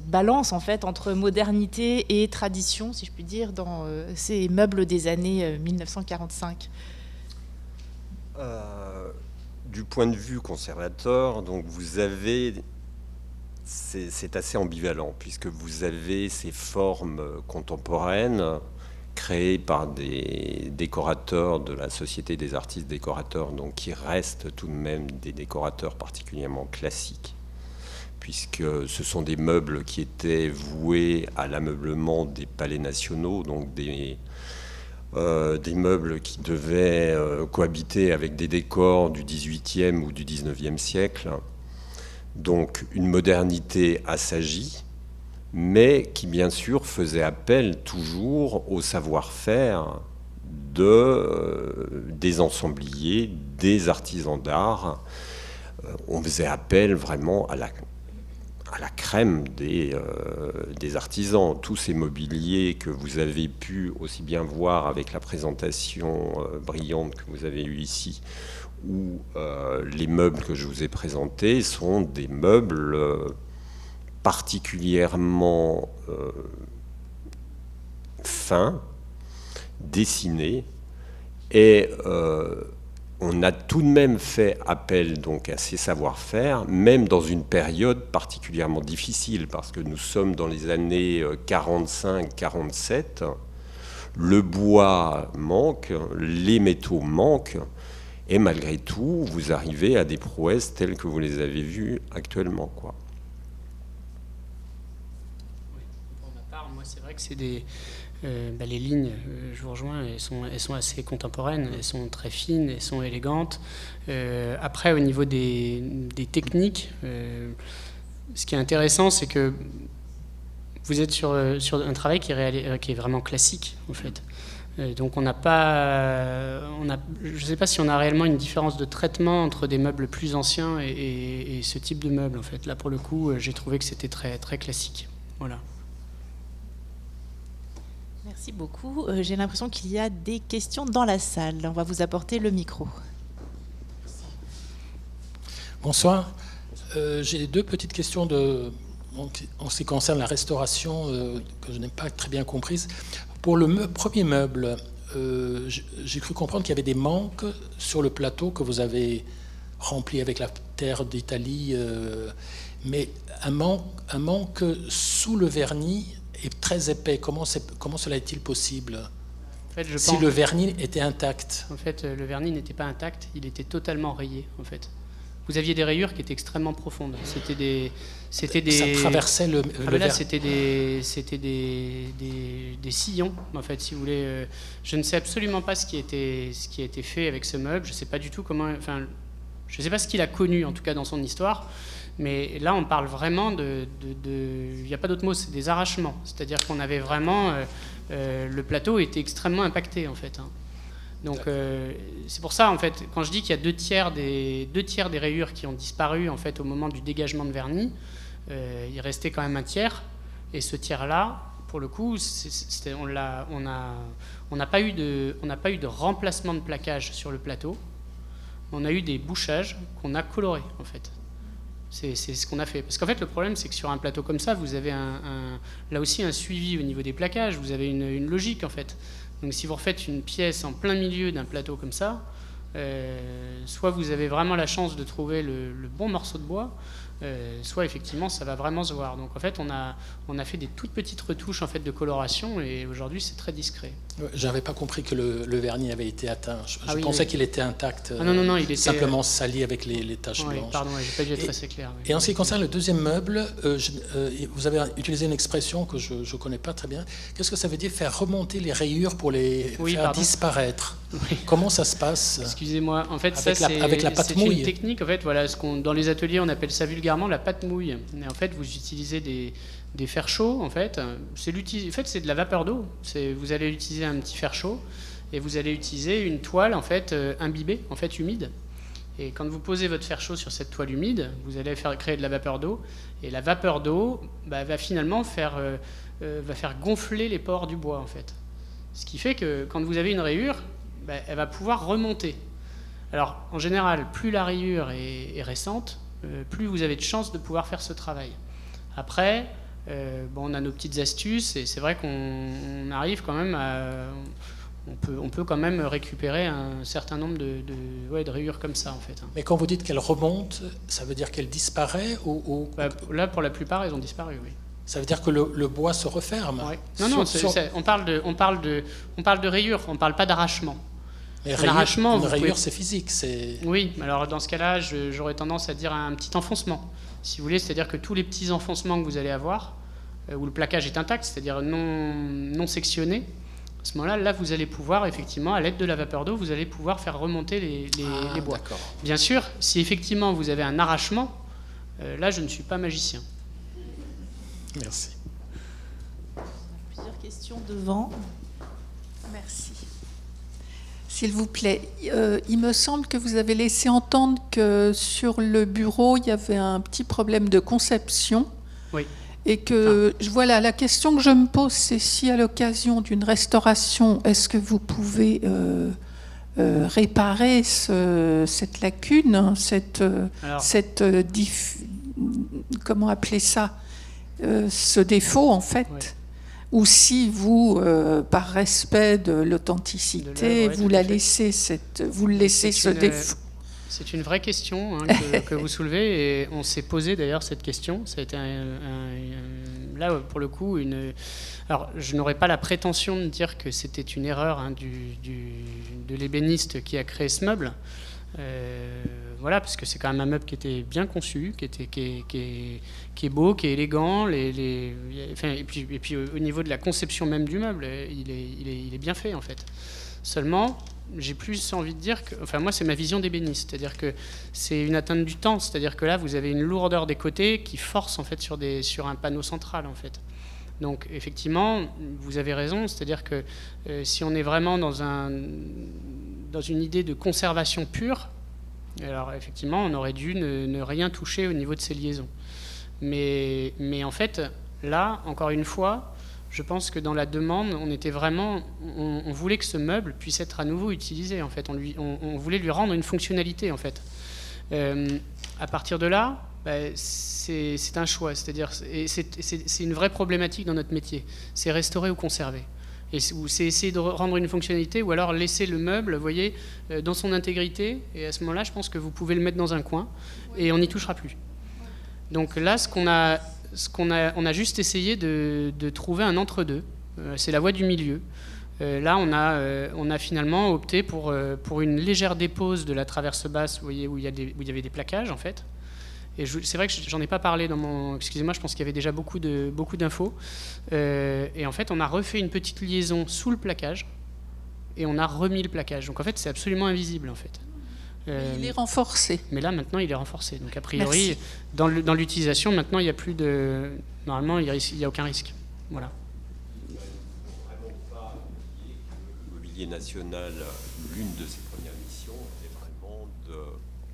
Speaker 2: balance en fait entre modernité et tradition, si je puis dire, dans ces meubles des années 1945.
Speaker 3: Du point de vue conservateur, donc vous avez, c'est assez ambivalent, puisque vous avez ces formes contemporaines créés par des décorateurs de la Société des artistes décorateurs, donc qui restent tout de même des décorateurs particulièrement classiques, puisque ce sont des meubles qui étaient voués à l'ameublement des palais nationaux, donc des meubles qui devaient cohabiter avec des décors du XVIIIe ou du XIXe siècle. Donc une modernité assagie, mais qui bien sûr faisait appel toujours au savoir-faire des ensembliers, des artisans d'art. On faisait appel vraiment à la crème des artisans. Tous ces mobiliers que vous avez pu aussi bien voir avec la présentation brillante que vous avez eue ici, ou les meubles que je vous ai présentés, sont des meubles particulièrement fins, dessinés, et on a tout de même fait appel donc à ces savoir-faire, même dans une période particulièrement difficile, parce que nous sommes dans les années 45-47, le bois manque, les métaux manquent, et malgré tout, vous arrivez à des prouesses telles que vous les avez vues actuellement, quoi.
Speaker 4: Pour ma part, moi, c'est vrai que c'est des... les lignes, je vous rejoins, elles sont assez contemporaines, elles sont très fines, elles sont élégantes. Après, au niveau des techniques, ce qui est intéressant, c'est que vous êtes sur un travail qui est vraiment classique, en fait. Donc je ne sais pas si on a réellement une différence de traitement entre des meubles plus anciens et ce type de meubles, en fait. Là, pour le coup, j'ai trouvé que c'était très, très classique. Voilà.
Speaker 2: Merci beaucoup. J'ai l'impression qu'il y a des questions dans la salle. On va vous apporter le micro.
Speaker 5: Bonsoir. J'ai deux petites questions en ce qui concerne la restauration que je n'ai pas très bien comprises. Pour le premier meuble, j'ai cru comprendre qu'il y avait des manques sur le plateau que vous avez rempli avec la terre d'Italie, mais un manque sous le vernis est très épais. Comment cela est-il possible ?
Speaker 4: En fait,
Speaker 5: si le vernis était intact.
Speaker 4: En fait, le vernis n'était pas intact, il était totalement rayé, en fait. Vous aviez des rayures qui étaient extrêmement profondes. C'était des
Speaker 5: ça traversait le
Speaker 4: là, c'était des sillons, en fait, si vous voulez. Je ne sais absolument pas ce qui a été fait avec ce meuble. Je ne sais pas du tout comment... Enfin, je ne sais pas ce qu'il a connu, en tout cas, dans son histoire. Mais là, on parle vraiment il n'y a pas d'autre mot, c'est des arrachements. C'est-à-dire qu'on avait vraiment... le plateau était extrêmement impacté, en fait. Donc, c'est pour ça, en fait, quand je dis qu'il y a deux tiers des rayures qui ont disparu, en fait, au moment du dégagement de vernis, il restait quand même un tiers. Et ce tiers-là, pour le coup, on n'a pas eu de remplacement de plaquage sur le plateau. On a eu des bouchages qu'on a colorés, en fait. C'est ce qu'on a fait. Parce qu'en fait, le problème, c'est que sur un plateau comme ça, vous avez là aussi un suivi au niveau des plaquages. Vous avez une logique, en fait. Donc si vous refaites une pièce en plein milieu d'un plateau comme ça, soit vous avez vraiment la chance de trouver le bon morceau de bois, soit effectivement ça va vraiment se voir. Donc en fait on a fait des toutes petites retouches en fait de coloration et aujourd'hui c'est très discret.
Speaker 5: J'avais pas compris que le vernis avait été atteint. Je pensais qu'il était intact.
Speaker 4: Non, il était
Speaker 5: simplement sali avec les taches blanches.
Speaker 4: Pardon, j'ai pas dû être assez clair. Oui.
Speaker 5: Et en ce qui concerne le deuxième meuble, vous avez utilisé une expression que je ne connais pas très bien. Qu'est-ce que ça veut dire faire remonter les rayures pour les faire disparaître? Oui. Comment ça se passe?
Speaker 4: Excusez-moi. En fait,
Speaker 5: avec la pâte mouille.
Speaker 4: C'est une technique. En fait, voilà, dans les ateliers on appelle ça vulgairement la pâte mouille. Et en fait, vous utilisez des fers chauds. En fait, c'est de la vapeur d'eau. Vous allez utiliser un petit fer chaud et vous allez utiliser une toile en fait imbibée, en fait humide. Et quand vous posez votre fer chaud sur cette toile humide, vous allez créer de la vapeur d'eau. Et la vapeur d'eau va finalement faire gonfler les pores du bois, en fait. Ce qui fait que quand vous avez une rayure, elle va pouvoir remonter. Alors, en général, plus la rayure est récente, plus vous avez de chances de pouvoir faire ce travail. Après, on a nos petites astuces, et c'est vrai qu'on arrive quand même à... On peut quand même récupérer un certain nombre de rayures comme ça, en fait.
Speaker 5: Mais quand vous dites qu'elle remonte, ça veut dire qu'elle disparaît ou...
Speaker 4: Là, pour la plupart, elles ont disparu, oui.
Speaker 5: Ça veut dire que le bois se referme.
Speaker 4: Ouais. Non, on parle de rayures, on ne parle pas d'arrachement.
Speaker 5: Mais
Speaker 4: L'arrachement,
Speaker 5: une rayure, c'est physique.
Speaker 4: Oui, alors dans ce cas-là, j'aurais tendance à dire un petit enfoncement. Si vous voulez, c'est-à-dire que tous les petits enfoncements que vous allez avoir, où le plaquage est intact, c'est-à-dire non sectionné, à ce moment-là, vous allez pouvoir, effectivement, à l'aide de la vapeur d'eau, vous allez pouvoir faire remonter les bois.
Speaker 5: D'accord.
Speaker 4: Bien sûr, si effectivement vous avez un arrachement, là, je ne suis pas magicien.
Speaker 5: Merci.
Speaker 2: Plusieurs questions devant.
Speaker 6: Merci. S'il vous plaît, il me semble que vous avez laissé entendre que sur le bureau, il y avait un petit problème de conception.
Speaker 4: Oui.
Speaker 6: Et que, voilà, la question que je me pose, c'est si à l'occasion d'une restauration, est-ce que vous pouvez réparer cette lacune, comment appeler ça, ce défaut en fait,
Speaker 4: Ouais.
Speaker 6: ou si vous, par respect de l'authenticité, vous le laissez ce défaut.
Speaker 4: C'est une vraie question que vous soulevez, et on s'est posé d'ailleurs cette question. Ça a été là, pour le coup, alors je n'aurais pas la prétention de dire que c'était une erreur de l'ébéniste qui a créé ce meuble. Voilà, parce que c'est quand même un meuble qui était bien conçu, qui est beau, qui est élégant, et puis au niveau de la conception même du meuble, il est bien fait en fait. Seulement, j'ai plus envie de dire que, moi c'est ma vision d'ébéniste, c'est-à-dire que c'est une atteinte du temps, c'est-à-dire que là vous avez une lourdeur des côtés qui force en fait sur un panneau central en fait. Donc effectivement, vous avez raison, c'est-à-dire que si on est vraiment dans une idée de conservation pure, alors effectivement on aurait dû ne rien toucher au niveau de ces liaisons. Mais en fait, là, encore une fois, je pense que dans la demande, on voulait que ce meuble puisse être à nouveau utilisé. En fait, on voulait lui rendre une fonctionnalité. En fait, à partir de là, c'est un choix. C'est-à-dire, c'est une vraie problématique dans notre métier. C'est restaurer ou conserver. Et c'est essayer de rendre une fonctionnalité, ou alors laisser le meuble, vous voyez, dans son intégrité. Et à ce moment-là, je pense que vous pouvez le mettre dans un coin et on n'y touchera plus. Donc là, on a juste essayé de trouver un entre-deux. C'est la voie du milieu. Là, on a finalement opté pour une légère dépose de la traverse basse, vous voyez, où il y avait des plaquages, en fait. Et c'est vrai que j'en ai pas parlé dans mon... Excusez-moi, je pense qu'il y avait déjà beaucoup d'infos. Et en fait, on a refait une petite liaison sous le plaquage et on a remis le plaquage. Donc en fait, c'est absolument invisible, en fait.
Speaker 6: Il est renforcé.
Speaker 4: Mais là, maintenant, il est renforcé. Donc, a priori, dans l'utilisation, maintenant, il n'y a plus de... Normalement, il n'y a aucun risque. Voilà.
Speaker 3: Il ne faut vraiment pas oublier que le Mobilier National, l'une de ses premières missions, est vraiment de...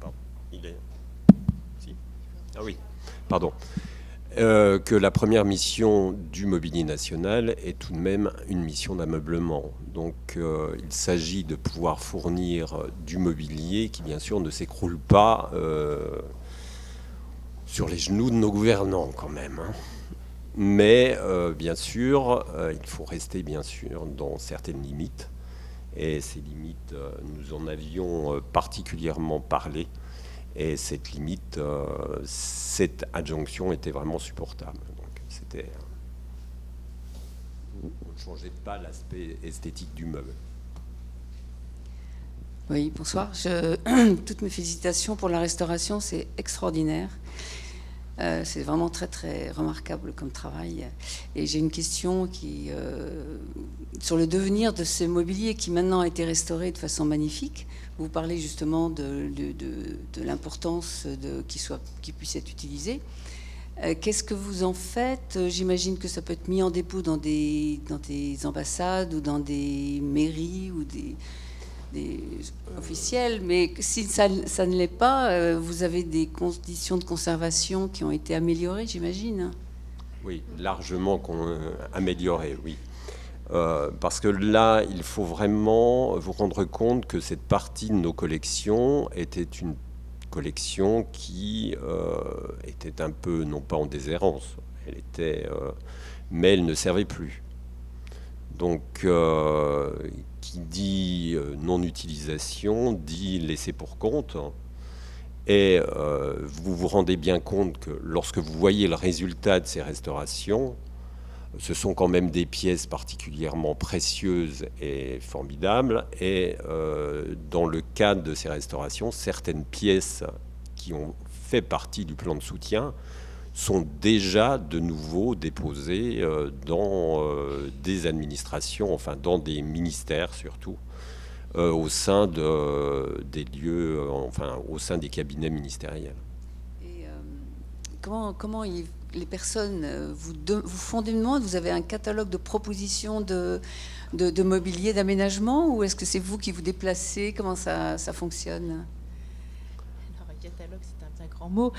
Speaker 3: Pardon, il est... Si. Ah oui, pardon. Que la première mission du Mobilier National est tout de même une mission d'ameublement. Donc il s'agit de pouvoir fournir du mobilier qui bien sûr ne s'écroule pas sur les genoux de nos gouvernants quand même. Hein. Mais bien sûr, il faut rester bien sûr dans certaines limites. Et ces limites, nous en avions particulièrement parlé. Et cette limite, cette adjonction était vraiment supportable. Donc, on ne changeait pas l'aspect esthétique du meuble.
Speaker 7: Oui, bonsoir. Toutes mes félicitations pour la restauration, c'est extraordinaire. C'est vraiment très très remarquable comme travail. Et j'ai une question sur le devenir de ce mobilier qui maintenant a été restauré de façon magnifique. Vous parlez justement de l'importance qu'il puisse être utilisé. Qu'est-ce que vous en faites? J'imagine que ça peut être mis en dépôt dans des ambassades ou dans des mairies ou des officiels, mais si ça ne l'est pas, vous avez des conditions de conservation qui ont été améliorées, j'imagine.
Speaker 3: Oui, largement améliorées, oui. Parce que là, il faut vraiment vous rendre compte que cette partie de nos collections était une collection qui était un peu, non pas en déshérence, mais elle ne servait plus. Donc, qui dit non-utilisation, dit laisser pour compte. Et vous vous rendez bien compte que lorsque vous voyez le résultat de ces restaurations, ce sont quand même des pièces particulièrement précieuses et formidables. Et dans le cadre de ces restaurations, certaines pièces qui ont fait partie du plan de soutien sont déjà de nouveau déposées dans des administrations, enfin dans des ministères surtout, au sein des lieux, enfin au sein des cabinets ministériels.
Speaker 7: Et comment les personnes vous font des demandes? Vous avez un catalogue de propositions de mobilier, d'aménagement, ou est-ce que c'est vous qui vous déplacez? Comment ça fonctionne?
Speaker 2: Alors, un catalogue, c'est un bien grand mot.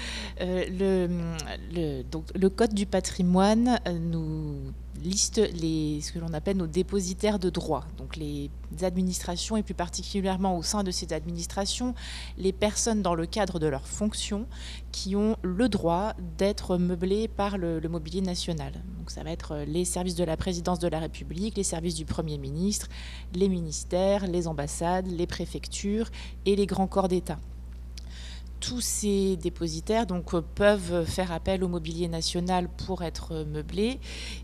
Speaker 2: Donc, le Code du patrimoine nous liste ce que l'on appelle nos dépositaires de droit. Donc les administrations, et plus particulièrement au sein de ces administrations, les personnes dans le cadre de leurs fonctions qui ont le droit d'être meublées par le mobilier national. Donc ça va être les services de la présidence de la République, les services du Premier ministre, les ministères, les ambassades, les préfectures et les grands corps d'État. Tous ces dépositaires peuvent faire appel au mobilier national pour être meublés.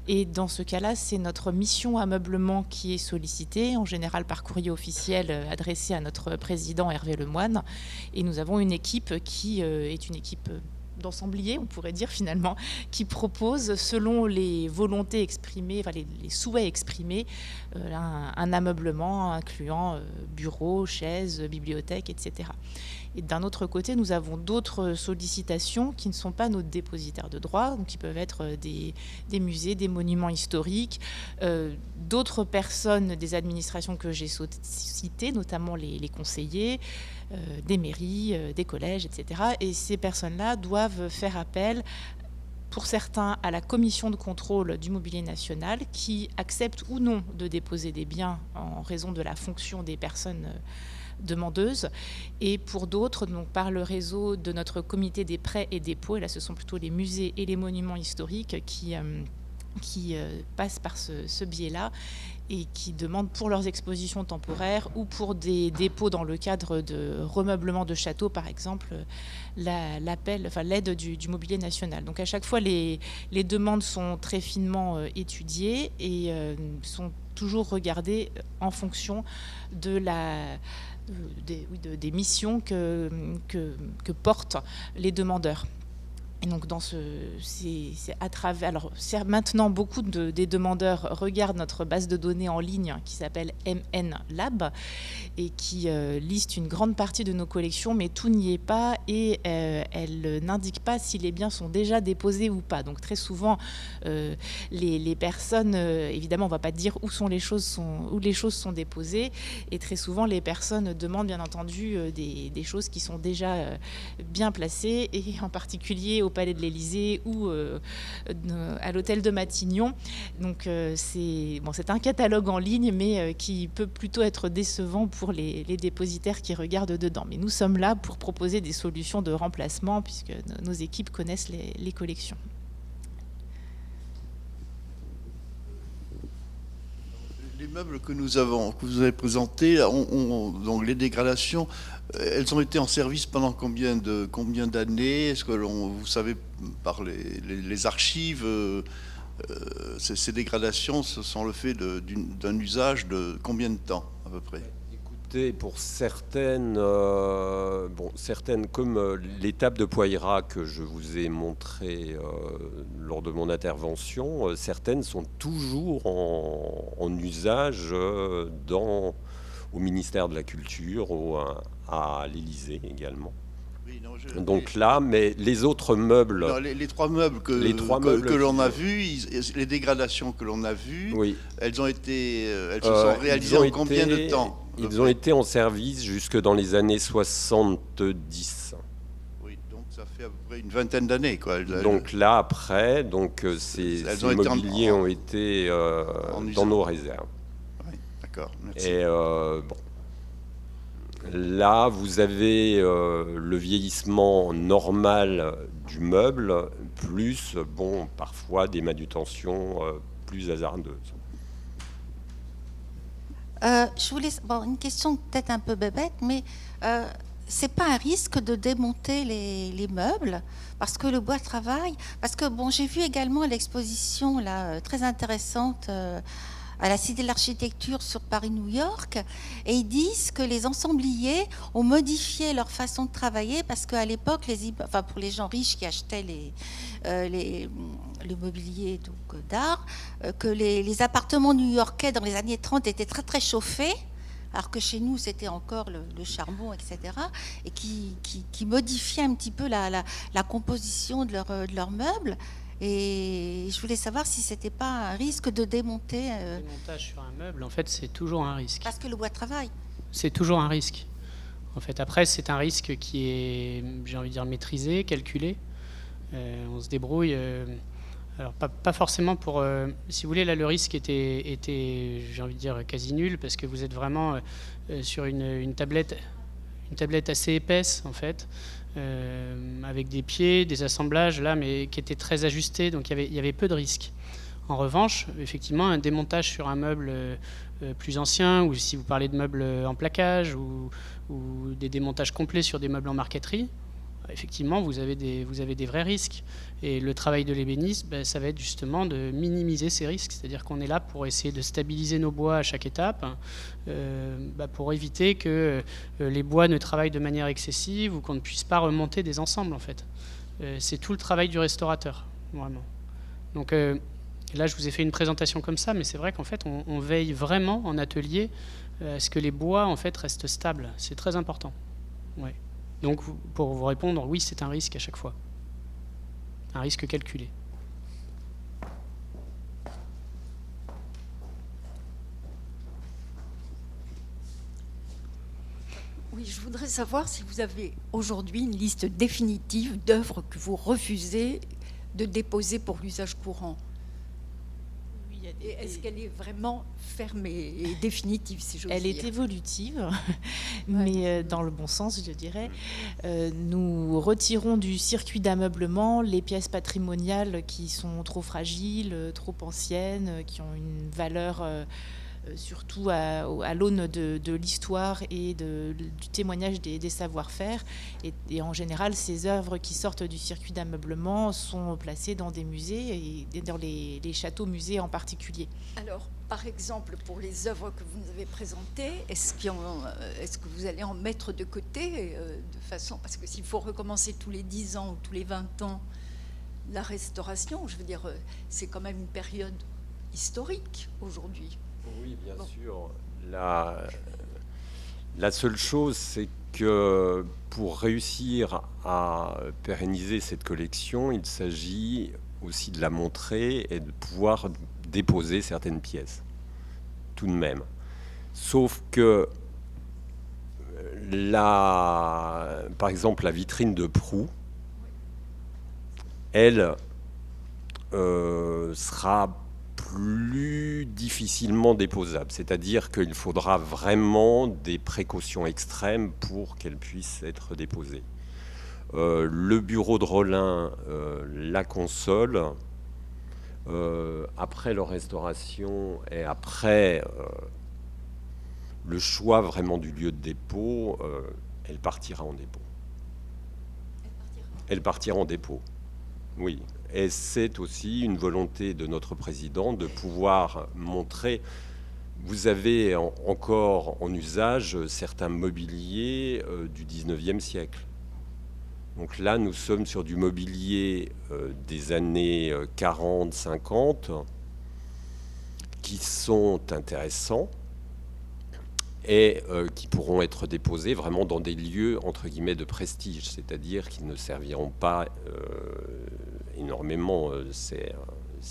Speaker 2: Et dans ce cas-là, c'est notre mission ameublement qui est sollicitée, en général par courrier officiel adressé à notre président Hervé Lemoine. Et nous avons une équipe qui est une équipe d'ensembliers, on pourrait dire finalement, qui propose, selon les volontés exprimées, enfin les souhaits exprimés, un ameublement incluant bureaux, chaises, bibliothèques, etc. Et d'un autre côté, nous avons d'autres sollicitations qui ne sont pas nos dépositaires de droit, donc qui peuvent être des musées, des monuments historiques, d'autres personnes des administrations que j'ai citées, notamment les conseillers, des mairies, des collèges, etc. Et ces personnes-là doivent faire appel, pour certains, à la commission de contrôle du mobilier national, qui accepte ou non de déposer des biens en raison de la fonction des personnes demandeuses, et pour d'autres, donc par le réseau de notre comité des prêts et dépôts, et là ce sont plutôt les musées et les monuments historiques qui passent par ce biais-là et qui demandent pour leurs expositions temporaires ou pour des dépôts dans le cadre de remeublement de châteaux, par exemple, l'aide du mobilier national. Donc à chaque fois, les demandes sont très finement étudiées et sont toujours regardées en fonction de des missions que portent les demandeurs. Et donc c'est à travers. Alors maintenant, beaucoup des demandeurs regardent notre base de données en ligne qui s'appelle MN Lab et qui liste une grande partie de nos collections, mais tout n'y est pas et elle n'indique pas si les biens sont déjà déposés ou pas. Donc très souvent, les personnes, évidemment, on ne va pas dire où les choses sont déposées, et très souvent les personnes demandent bien entendu des choses qui sont déjà bien placées, et en particulier au Palais de l'Élysée ou à l'hôtel de Matignon. Donc c'est un catalogue en ligne, mais qui peut plutôt être décevant pour les dépositaires qui regardent dedans. Mais nous sommes là pour proposer des solutions de remplacement, puisque nos équipes connaissent les collections.
Speaker 8: Les meubles que vous avez présentés, donc les dégradations, elles ont été en service pendant combien d'années? Est-ce que vous savez, par les archives, ces dégradations sont le fait d'un usage de combien de temps à peu près?
Speaker 3: Écoutez, pour certaines, comme l'étape de Poïra que je vous ai montrée lors de mon intervention, certaines sont toujours en usage au ministère de la Culture ou à l'Élysée également. Oui, non, donc là, mais les autres meubles...
Speaker 8: Non, les trois meubles que l'on a vus, les dégradations que l'on a vues, oui. Elles se sont réalisées en combien de temps?
Speaker 3: Ils ont été en service jusque dans les années 70.
Speaker 8: Oui, donc ça fait à peu près une vingtaine d'années, quoi.
Speaker 3: Donc là, après, ces mobiliers ont été dans nos réserves.
Speaker 8: Oui, d'accord, merci.
Speaker 3: Et là, vous avez le vieillissement normal du meuble, plus, parfois des manutentions plus hasardeuses.
Speaker 9: Je voulais, une question peut-être un peu bébête, mais c'est pas un risque de démonter les meubles parce que le bois travaille. Parce que bon, j'ai vu également l'exposition là très intéressante à la Cité de l'Architecture sur Paris-New York, et ils disent que les ensembliers ont modifié leur façon de travailler parce qu'à l'époque, pour les gens riches qui achetaient le mobilier d'art, que les appartements new-yorkais dans les années 30 étaient très très chauffés, alors que chez nous c'était encore le charbon, etc., et qui modifiaient un petit peu la composition de leurs meubles. Et je voulais savoir si c'était pas un risque de démonter.
Speaker 4: Le démontage sur un meuble, en fait, c'est toujours un risque.
Speaker 9: Parce que le bois travaille.
Speaker 4: C'est toujours un risque. En fait, après, c'est un risque qui est, j'ai envie de dire, maîtrisé, calculé. On se débrouille. Alors, pas forcément pour... si vous voulez, là, le risque était, j'ai envie de dire, quasi nul, parce que vous êtes vraiment sur une tablette assez épaisse, en fait. Avec des pieds, des assemblages là, mais qui étaient très ajustés, donc il y avait peu de risques. En revanche, effectivement, un démontage sur un meuble plus ancien, ou si vous parlez de meubles en plaquage, ou des démontages complets sur des meubles en marqueterie, effectivement, vous avez des vrais risques. Et le travail de l'ébéniste, ça va être justement de minimiser ces risques. C'est-à-dire qu'on est là pour essayer de stabiliser nos bois à chaque étape, pour éviter que les bois ne travaillent de manière excessive ou qu'on ne puisse pas remonter des ensembles, en fait. C'est tout le travail du restaurateur, vraiment. Donc là, je vous ai fait une présentation comme ça, mais c'est vrai qu'en fait, on veille vraiment en atelier à ce que les bois, en fait, restent stables. C'est très important. Ouais. Donc, pour vous répondre, oui, c'est un risque à chaque fois. Un risque calculé.
Speaker 10: Oui, je voudrais savoir si vous avez aujourd'hui une liste définitive d'œuvres que vous refusez de déposer pour l'usage courant. Et est-ce qu'elle est vraiment fermée et définitive, si j'ose dire ?
Speaker 2: Elle est évolutive, mais dans le bon sens, je dirais. Nous retirons du circuit d'ameublement les pièces patrimoniales qui sont trop fragiles, trop anciennes, qui ont une valeur surtout à l'aune de l'histoire et du témoignage des savoir-faire. Et en général, ces œuvres qui sortent du circuit d'ameublement sont placées dans des musées, et dans les châteaux-musées en particulier.
Speaker 10: Alors, par exemple, pour les œuvres que vous nous avez présentées, est-ce que vous allez en mettre de côté de façon... Parce que s'il faut recommencer tous les 10 ans ou tous les 20 ans la restauration, je veux dire, c'est quand même une période historique aujourd'hui.
Speaker 3: Oui, bien sûr. La seule chose, c'est que pour réussir à pérenniser cette collection, il s'agit aussi de la montrer et de pouvoir déposer certaines pièces, tout de même. Sauf que, par exemple, la vitrine de Proulx, elle sera plus difficilement déposable. C'est-à-dire qu'il faudra vraiment des précautions extrêmes pour qu'elle puisse être déposée. Le bureau de Rollin, la console, après leur restauration et après le choix vraiment du lieu de dépôt, elle partira en dépôt. Elle partira en dépôt, oui. Et c'est aussi une volonté de notre président de pouvoir montrer. Vous avez encore en usage certains mobiliers du 19e siècle. Donc là, nous sommes sur du mobilier des années 40, 50, qui sont intéressants et qui pourront être déposés vraiment dans des lieux, entre guillemets, de prestige, c'est-à-dire qu'ils ne serviront pas énormément, c'est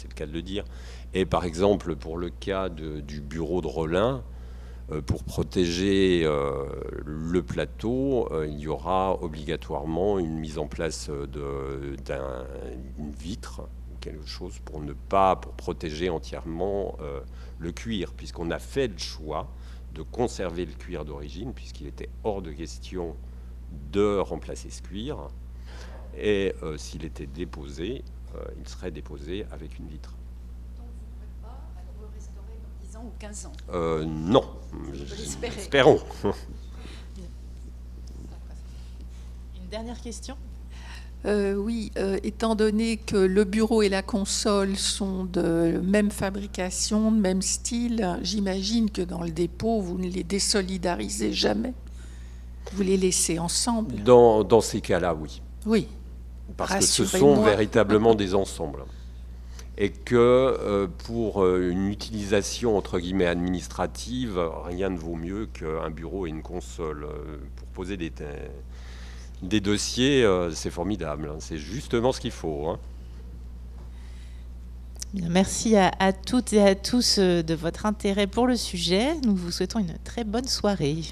Speaker 3: le cas de le dire. Et par exemple, pour le cas du bureau de Rollin, pour protéger le plateau, il y aura obligatoirement une mise en place d'une vitre, quelque chose pour protéger entièrement le cuir, puisqu'on a fait le choix de conserver le cuir d'origine, puisqu'il était hors de question de remplacer ce cuir. Et s'il était déposé, il serait déposé avec une vitre.
Speaker 10: Donc vous ne pourrez pas le restaurer dans 10 ans ou 15 ans
Speaker 3: Non, espérons.
Speaker 2: Une dernière question ?
Speaker 6: Oui, étant donné que le bureau et la console sont de même fabrication, de même style, j'imagine que dans le dépôt, vous ne les désolidarisez jamais. Vous les laissez ensemble.
Speaker 3: Dans ces cas-là, oui.
Speaker 6: Oui.
Speaker 3: Parce que ce sont véritablement des ensembles. Et que pour une utilisation entre guillemets administrative, rien ne vaut mieux qu'un bureau et une console. Pour poser des dossiers, c'est formidable. C'est justement ce qu'il faut. Hein.
Speaker 2: Bien, merci à toutes et à tous de votre intérêt pour le sujet. Nous vous souhaitons une très bonne soirée.